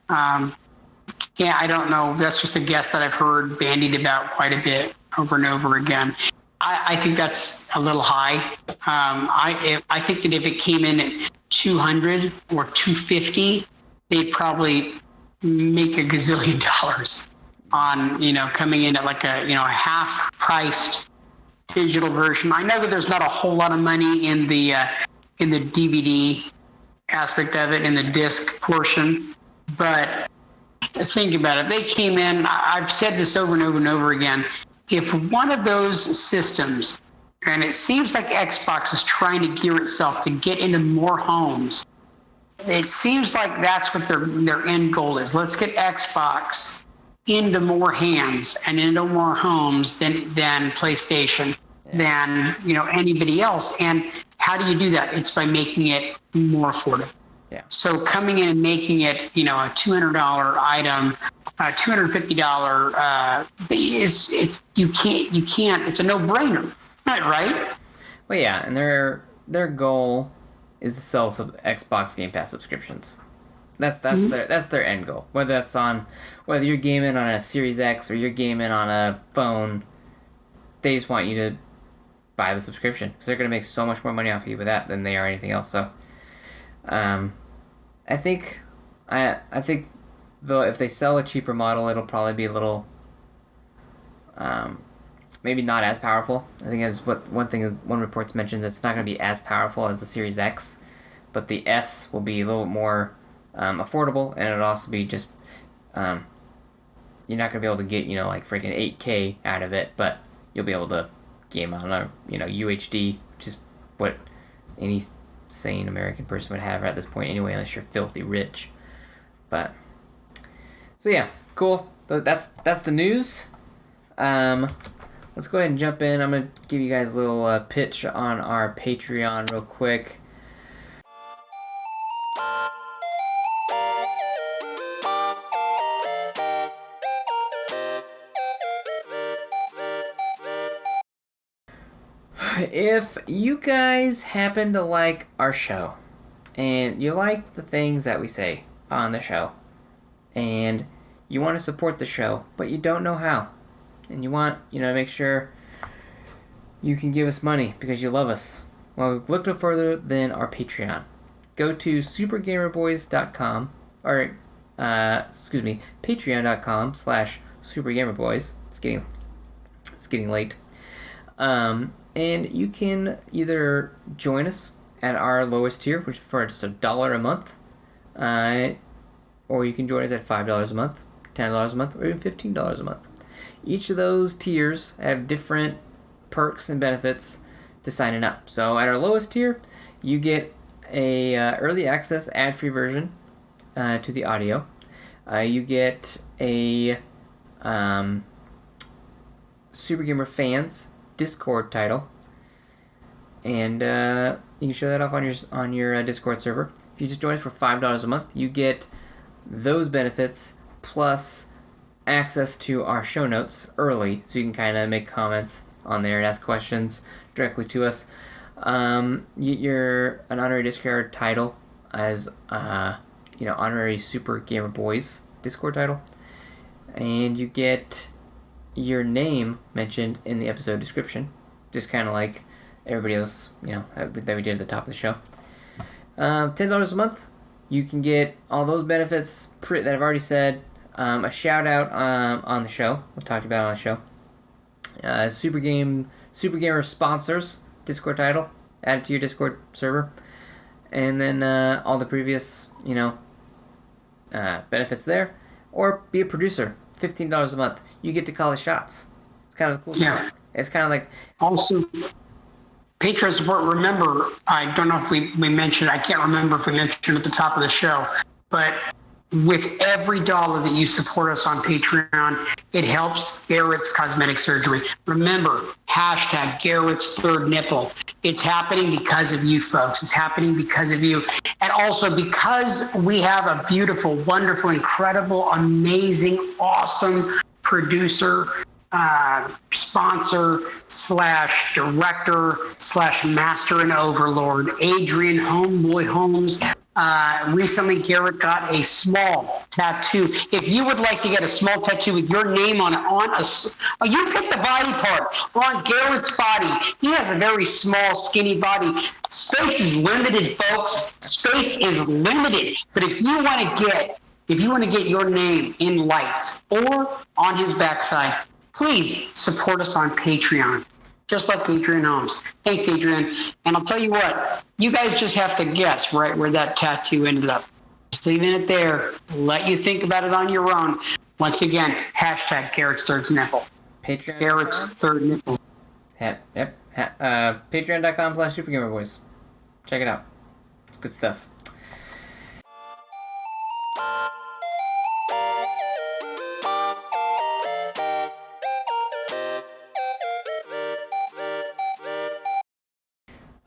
B: Yeah, I don't know. That's just a guess that I've heard bandied about quite a bit over and over again. I think that's a little high. I think that if it came in at 200 or 250, they'd probably make a gazillion dollars on, coming in at like a half priced digital version. I know that there's not a whole lot of money in the DVD aspect of it in the disc portion. But think about it. They came in, I've said this over and over and over again, if one of those systems, and it seems like Xbox is trying to gear itself to get into more homes, it seems like that's what their end goal is. Let's get Xbox into more hands and into more homes than PlayStation, than anybody else. And how do you do that? It's by making it more affordable.
A: Yeah.
B: So coming in and making it, a $200 item, $250 you can't. It's a no-brainer, right?
A: Well, yeah, and their goal is to sell some Xbox Game Pass subscriptions. That's their end goal. Whether you're gaming on a Series X or you're gaming on a phone, they just want you to buy the subscription because they're going to make so much more money off of you with that than they are anything else. So, I think though if they sell a cheaper model, it'll probably be a little, maybe not as powerful. I think that's what one report's mentioned, that it's not going to be as powerful as the Series X, but the S will be a little more affordable, and it'll also be just you're not going to be able to get like freaking 8K out of it, but you'll be able to game on a UHD, which is what any sane American person would have at this point anyway, unless you're filthy rich. But so yeah, cool. That's the news. Let's go ahead and jump in. I'm gonna give you guys a little pitch on our Patreon real quick. If you guys happen to like our show, and you like the things that we say on the show, and you want to support the show, but you don't know how, and you want, to make sure you can give us money because you love us, well, look no further than our Patreon. Go to supergamerboys.com, or, patreon.com/supergamerboys. It's getting late. And you can either join us at our lowest tier, which is for just $1 a month, or you can join us at $5 a month, $10 a month, or even $15 a month. Each of those tiers have different perks and benefits to signing up. So at our lowest tier, you get a early access ad-free version to the audio. You get a Super Gamer Fans Discord title, and you can show that off on your Discord server. If you just join us for $5 a month, you get those benefits plus access to our show notes early, so you can kind of make comments on there and ask questions directly to us. You're an honorary Discord title as honorary Super Gamer Boys Discord title, and you get your name mentioned in the episode description, just kind of like everybody else, that we did at the top of the show. $10 a month, you can get all those benefits that I've already said, a shout out on the show, we'll talk about on the show. Super Gamer sponsors Discord title added to your Discord server, and then all the previous benefits there, or be a producer. $15 a month, you get to call the shots. It's kind of the cool stuff. It's kind of like... Also, Patreon support, remember, I don't know if we mentioned, I can't remember if we mentioned at the top of the show, but with every dollar that you support us on Patreon, it helps Garrett's cosmetic surgery. Remember, hashtag Garrett's third nipple. It's happening because of you folks. It's happening because of you. And also because we have a beautiful, wonderful, incredible, amazing, awesome producer, sponsor / director / master and overlord, Adrian Homeboy Holmes. Recently, Garrett got a small tattoo. If you would like to get a small tattoo with your name on it, you pick the body part on Garrett's body. He has a very small, skinny body. Space is limited, folks. Space is limited. But if you want to get your name in lights or on his backside, please support us on Patreon.
B: just like Adrian Holmes. Thanks, Adrian. And I'll tell you what, you guys just have to guess right where that tattoo ended up. Just leaving it there. Let you think about it on your own. Once again, hashtag Garrett's third nipple.
A: Patreon.
B: Garrett's third nipple.
A: Yep. Patreon.com/SuperGamerBoys. Check it out. It's good stuff.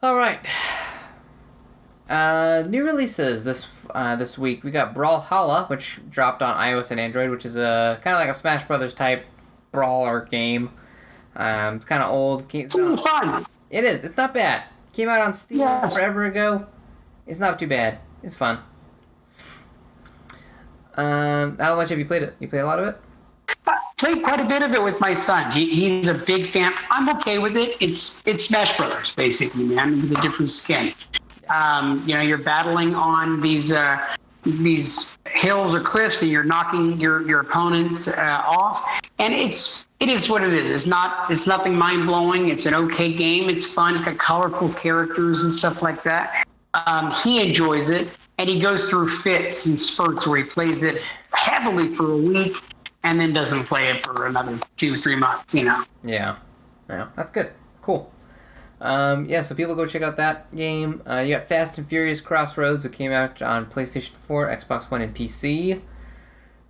A: All right. New releases this week. We got Brawlhalla, which dropped on iOS and Android, which is a kind of like a Smash Brothers type brawler game. It's kind of old.
B: It's fun.
A: It is. It's not bad. Came out on Steam forever ago. It's not too bad. It's fun. How much have you played it? You play a lot of it?
B: Played quite a bit of it with my son. He's a big fan. I'm okay with it. It's Smash Brothers, basically, man, with a different skin. You're battling on these hills or cliffs, and you're knocking your opponents off. And it is what it is. It's nothing mind blowing. It's an okay game. It's fun. It's got colorful characters and stuff like that. He enjoys it, and he goes through fits and spurts where he plays it heavily for a week, and then doesn't play it for another 2-3 months.
A: Yeah, that's good. Cool. So people go check out that game. You got Fast and Furious Crossroads, that came out on PlayStation 4, Xbox One, and PC.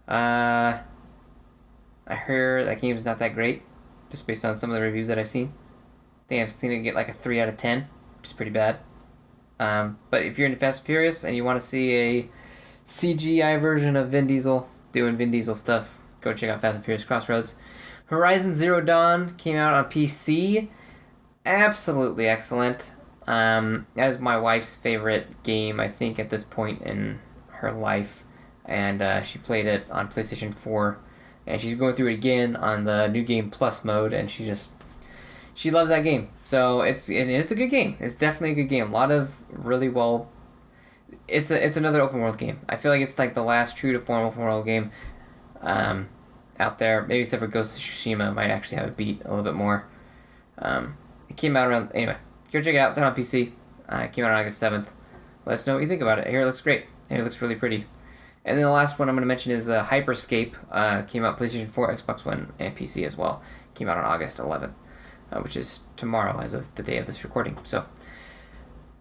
A: I hear that game's not that great, just based on some of the reviews that I've seen. I think I've seen it get like a 3 out of 10, which is pretty bad. But if you're into Fast and Furious and you want to see a CGI version of Vin Diesel doing Vin Diesel stuff, go check out Fast and Furious Crossroads. Horizon Zero Dawn came out on PC. Absolutely excellent. That is my wife's favorite game, I think, at this point in her life. And she played it on PlayStation 4. And she's going through it again on the New Game Plus mode. And she loves that game. So it's a good game. It's definitely a good game. A lot of really well... It's another open world game. I feel like it's like the last true to form open world game out there. Maybe except for Ghost of Tsushima might actually have it beat a little bit more. It came out around... Anyway, go check it out. It's on PC. It came out on August 7th. Let us know what you think about it. Here it looks great. Here it looks really pretty. And then the last one I'm going to mention is Hyperscape. Came out PlayStation 4, Xbox One, and PC as well. Came out on August 11th, which is tomorrow as of the day of this recording. So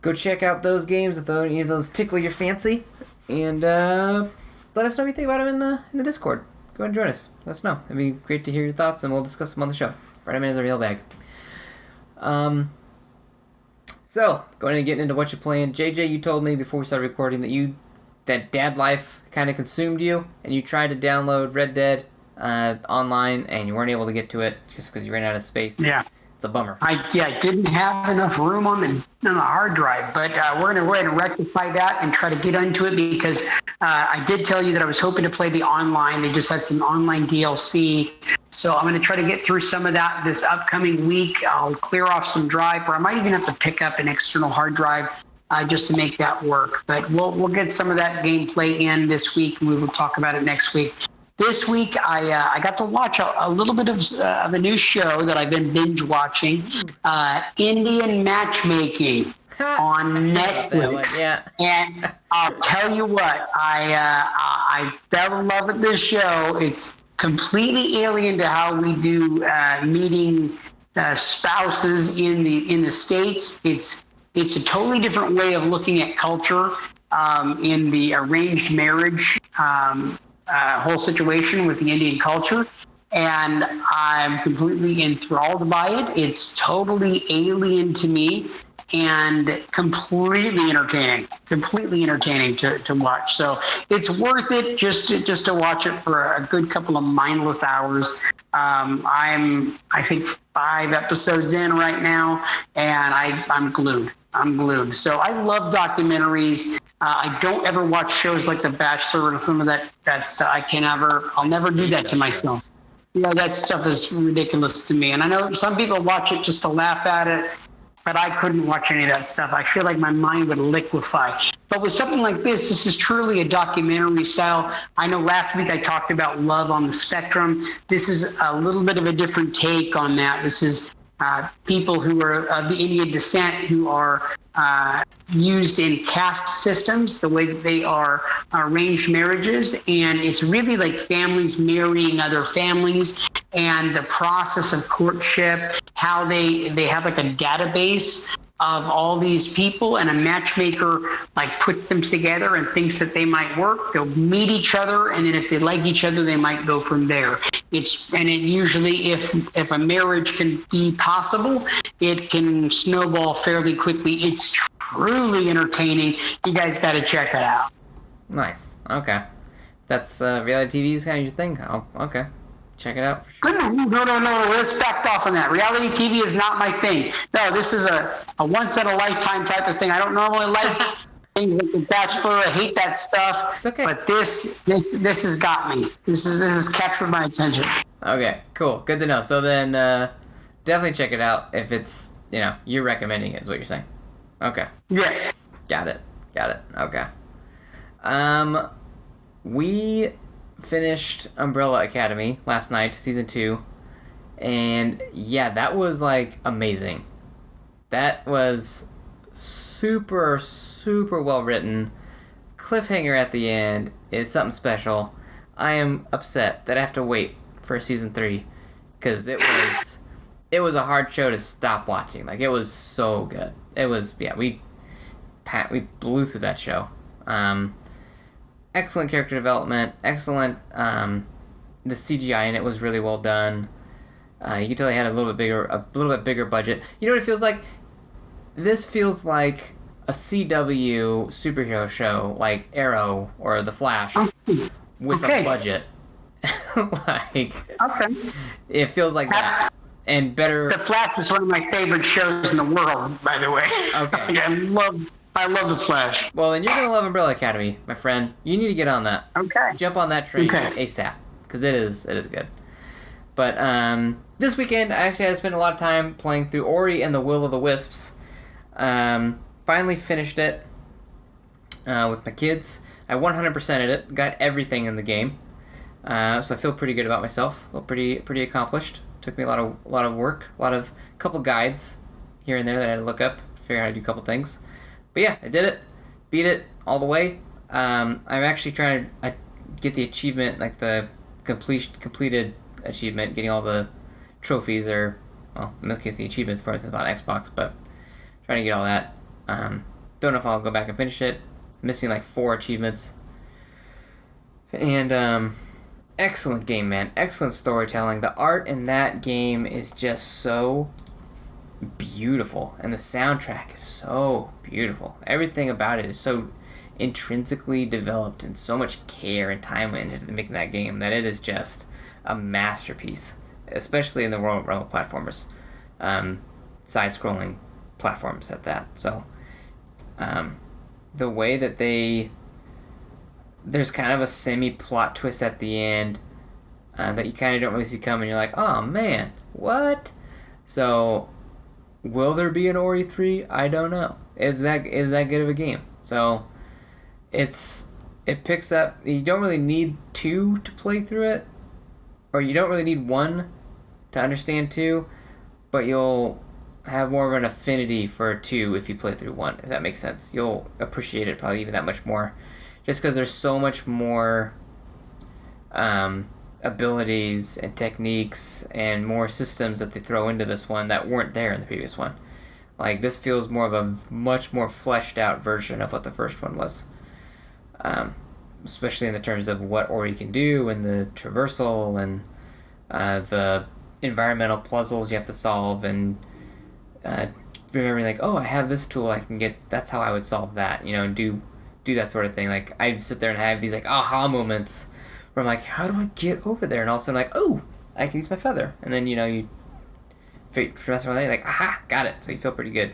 A: go check out those games if any of those tickle your fancy. And let us know what you think about them in the Discord. Go ahead and join us. Let us know. It'd be great to hear your thoughts, and we'll discuss them on the show. Friday Minute is a real bag. So, going and getting into what you're playing. JJ, you told me before we started recording that dad life kind of consumed you, and you tried to download Red Dead online, and you weren't able to get to it just because you ran out of space.
B: Yeah.
A: It's a bummer.
B: I didn't have enough room on the hard drive, but we're going to go ahead and rectify that and try to get into it because I did tell you that I was hoping to play the online. They just had some online DLC. So I'm going to try to get through some of that this upcoming week. I'll clear off some drive, or I might even have to pick up an external hard drive just to make that work. But we'll get some of that gameplay in this week, and we will talk about it next week. This week, I got to watch a little bit of a new show that I've been binge watching, Indian Matchmaking on Netflix.
A: Yeah.
B: And I'll tell you what, I fell in love with this show. It's completely alien to how we do meeting spouses in the States. It's a totally different way of looking at culture in the arranged marriage whole situation with the Indian culture, and I'm completely enthralled by it. It's totally alien to me and completely entertaining to watch. So it's worth it just to watch it for a good couple of mindless hours. I think 5 episodes in right now, and I'm glued. So I love documentaries. I don't ever watch shows like The Bachelor and some of that stuff. I'll never do that to myself. That stuff is ridiculous to me. And I know some people watch it just to laugh at it, but I couldn't watch any of that stuff. I feel like my mind would liquefy. But with something like this is truly a documentary style. I know last week I talked about Love on the Spectrum. This is a little bit of a different take on that. This is people who are of the Indian descent who are used in caste systems, the way that they are arranged marriages. And it's really like families marrying other families, and the process of courtship, how they have like a database of all these people, and a matchmaker like puts them together and thinks that they might work. They'll meet each other, and then if they like each other, they might go from there. It usually, if a marriage can be possible, it can snowball fairly quickly. It's truly entertaining. You guys got to check it out.
A: Nice. Okay. That's reality TV is kind of your thing. Oh, okay. Check it out. For sure.
B: No. Let's back off on that. Reality TV is not my thing. No, this is a once in a lifetime type of thing. I don't normally like things like The Bachelor. I hate that stuff.
A: It's okay.
B: But this has got me. This has captured my attention. Okay,
A: cool. Good to know. So then definitely check it out if it's, you're recommending it is what you're saying. Okay.
B: Yes.
A: Got it. Okay. We finished Umbrella Academy last night, season 2, and yeah, that was like amazing. That was super well written. Cliffhanger at the end is something special. I am upset that I have to wait for season 3 because it was a hard show to stop watching. Like, it was so good. It was, we blew through that show. Excellent character development, excellent, the CGI in it was really well done. You can tell they had a little bit bigger budget. You know what it feels like? This feels like a CW superhero show, like Arrow or The Flash, with a budget. It feels like that. And better.
B: The Flash is one of my favorite shows in the world, by the way.
A: Okay.
B: I love The Flash.
A: Well, then you're going to love Umbrella Academy, my friend. You need to get on that.
B: Okay.
A: Jump on that train ASAP, because it is good. But this weekend, I actually had to spend a lot of time playing through Ori and the Will of the Wisps. Finally finished it with my kids. I 100%ed it, got everything in the game. So I feel pretty good about myself. I feel pretty accomplished. Took me a lot of work, couple guides here and there that I had to look up, figure out how to do a couple things. But yeah, I did it, beat it all the way. I'm actually trying to get the achievement, like the completed achievement, getting all the trophies, or, well, in this case the achievements for instance on Xbox, but trying to get all that. Don't know if I'll go back and finish it. Missing like 4 achievements. And excellent game, man. Excellent storytelling. The art in that game is just so beautiful, and the soundtrack is so beautiful. Everything about it is so intrinsically developed, and so much care and time went into making that game that it is just a masterpiece, especially in the world of platformers, side-scrolling platforms at that. So the way that there's kind of a semi-plot twist at the end that you kind of don't really see coming. You're like, oh man, what? So will there be an Ori 3? I don't know. Is that good of a game? So it picks up. You don't really need 2 to play through it, or you don't really need 1 to understand 2, but you'll have more of an affinity for 2 if you play through 1, if that makes sense. You'll appreciate it probably even that much more, just because there's so much more abilities and techniques and more systems that they throw into this one that weren't there in the previous one. Like, this feels more of a much more fleshed out version of what the first one was, especially in the terms of what Ori can do, and the traversal, and the environmental puzzles you have to solve, and remembering like, oh, I have this tool I can get, that's how I would solve that, and do that sort of thing. Like, I sit there and have these like aha moments where I'm like, how do I get over there? And all of a sudden, like, oh, I can use my feather. And then, you mess around like, aha, got it. So you feel pretty good.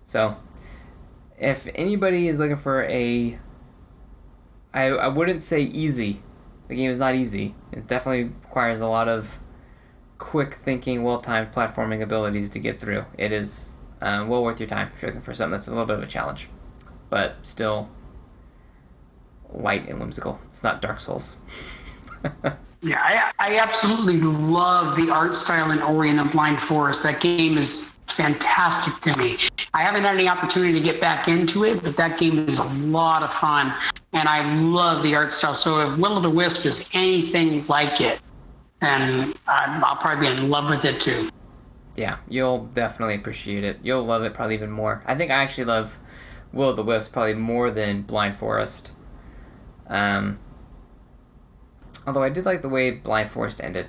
A: So if anybody is looking for I wouldn't say easy. The game is not easy. It definitely requires a lot of quick thinking, well-timed platforming abilities to get through. It is well worth your time if you're looking for something that's a little bit of a challenge, but still light and whimsical. It's not Dark Souls.
B: Yeah, I absolutely love the art style in Ori and the Blind Forest. That game is fantastic to me. I haven't had any opportunity to get back into it, but that game is a lot of fun, and I love the art style. So if Will-O-the-Wisp is anything like it, then I'll probably be in love with it too.
A: Yeah, you'll definitely appreciate it. You'll love it probably even more. I think I actually love Will-O-the-Wisp probably more than Blind Forest. Although I did like the way Blind Forest ended.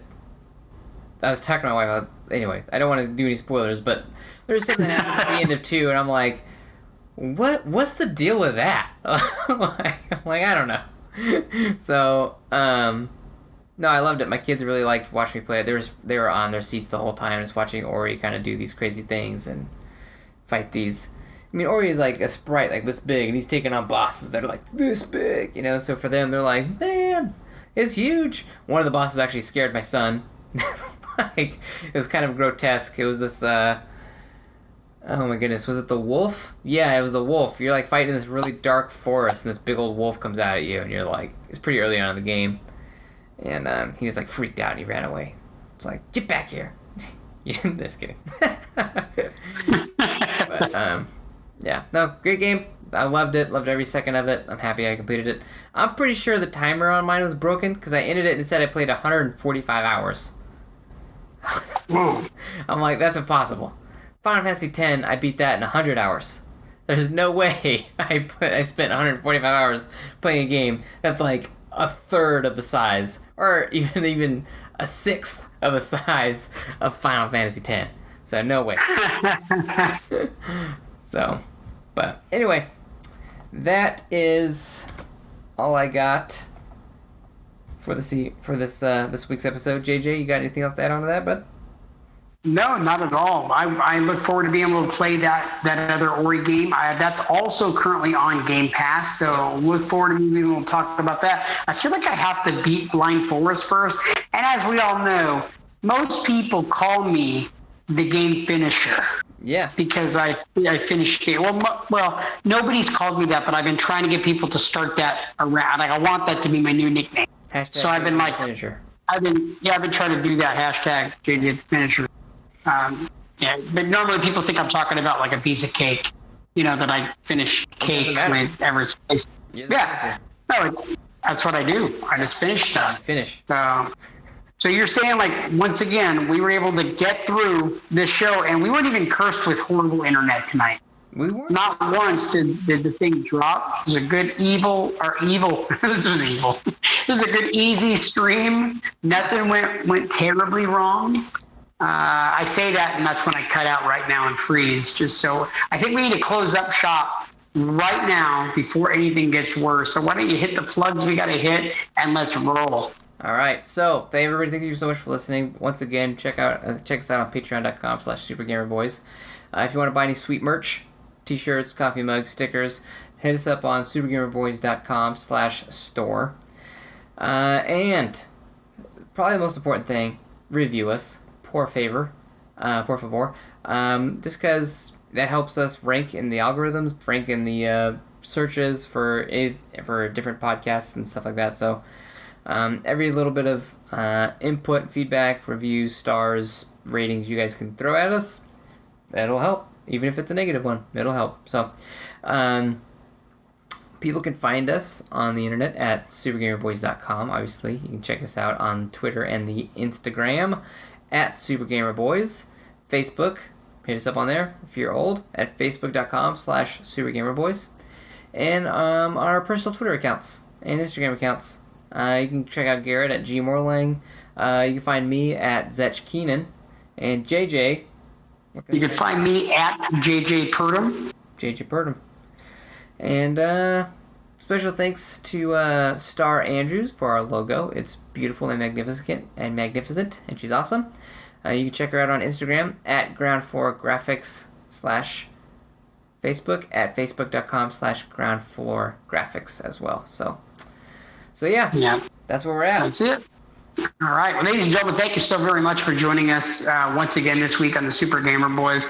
A: I was talking to my wife. Anyway, I don't want to do any spoilers, but there's something that happens at the end of 2, and I'm like, what's the deal with that? I'm like, I don't know. So, no, I loved it. My kids really liked watching me play it. They were on their seats the whole time, just watching Ori kind of do these crazy things and fight these. I mean, Ori is like a sprite like this big, and he's taking on bosses that are like this big, you know? So for them, they're like, man, it's huge. One of the bosses actually scared my son. Like, it was kind of grotesque. It was this, oh my goodness, was it the wolf? Yeah, it was the wolf. You're like fighting in this really dark forest, and this big old wolf comes out at you, and you're like, it's pretty early on in the game. And he just like freaked out and he ran away. It's like, get back here. Just kidding. But, yeah, no, great game. I loved it. Loved every second of it. I'm happy I completed it. I'm pretty sure the timer on mine was broken because I ended it and said I played 145 hours.
B: Whoa.
A: I'm like, that's impossible. Final Fantasy X, I beat that in 100 hours. There's no way I spent 145 hours playing a game that's like a third of the size, or even a sixth of the size of Final Fantasy X. So no way. So, but anyway, that is all I got for this week's episode. JJ, you got anything else to add on to that, bud?
B: No, not at all. I look forward to being able to play that other Ori game. That's also currently on Game Pass, so look forward to me being able to talk about that. I feel like I have to beat Blind Forest first, and as we all know, most people call me the game finisher.
A: Yeah.
B: Because I finished it. Well, nobody's called me that, but I've been trying to get people to start that around. Like, I want that to be my new nickname.
A: Hashtag
B: so I've been like,
A: finisher.
B: I've been trying to do that hashtag JJ finisher. Yeah, but normally people think I'm talking about like a piece of cake, you know, that I finish cake whenever it's placed. Yeah, no, that's what I do. I just finish stuff.
A: Finish.
B: So you're saying, like, once again, we were able to get through this show, and we weren't even cursed with horrible internet tonight.
A: We weren't.
B: Not once did the thing drop. It was a good evil. This was evil. It was a good easy stream. Nothing went terribly wrong. I say that, and that's when I cut out right now and freeze. Just so I think we need to close up shop right now before anything gets worse. So why don't you hit the plugs we got to hit, and let's roll.
A: All right, so everybody, thank you so much for listening. Once again, check us out on patreon.com/supergamerboys. If you want to buy any sweet merch, t-shirts, coffee mugs, stickers, hit us up on supergamerboys.com/store. And probably the most important thing, review us. Por favor. Just because that helps us rank in the algorithms, rank in the searches for different podcasts and stuff like that. So every little bit of input, feedback, reviews, stars, ratings you guys can throw at us, that'll help. Even if it's a negative one, it'll help. So people can find us on the internet at supergamerboys.com. Obviously, you can check us out on Twitter and the Instagram at supergamerboys. Facebook, hit us up on there if you're old at facebook.com/supergamerboys. And our personal Twitter accounts and Instagram accounts. You can check out Garrett at gmorlang. You can find me at Zetch Keenan. And JJ.
B: You can find me at JJ Purdom.
A: JJ Purdom. And special thanks to Star Andrews for our logo. It's beautiful and magnificent, and she's awesome. You can check her out on Instagram at groundfloorgraphics / Facebook at facebook.com/groundfloorgraphics as well. So yeah, that's where we're at.
B: That's it. All right. Well, ladies and gentlemen, thank you so very much for joining us once again this week on the Super Gamer Boys.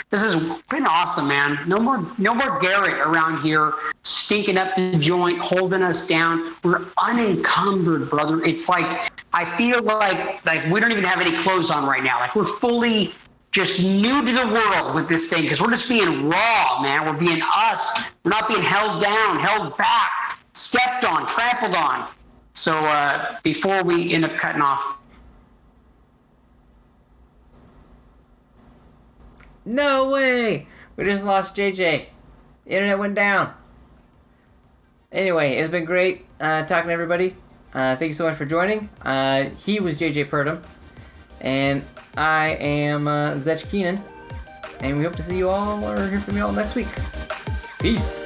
B: This has been awesome, man. No more Garrett around here stinking up the joint, holding us down. We're unencumbered, brother. It's like I feel like we don't even have any clothes on right now. Like we're fully just new to the world with this thing because we're just being raw, man. We're being us. We're not being held down, held back, stepped on, trampled on. So before we end up cutting off.
A: No way! We just lost JJ. The internet went down. Anyway, it's been great talking to everybody. Thank you so much for joining. He was JJ Purdom. And I am Zech Keenan. And we hope to see you all or hear from you all next week. Peace.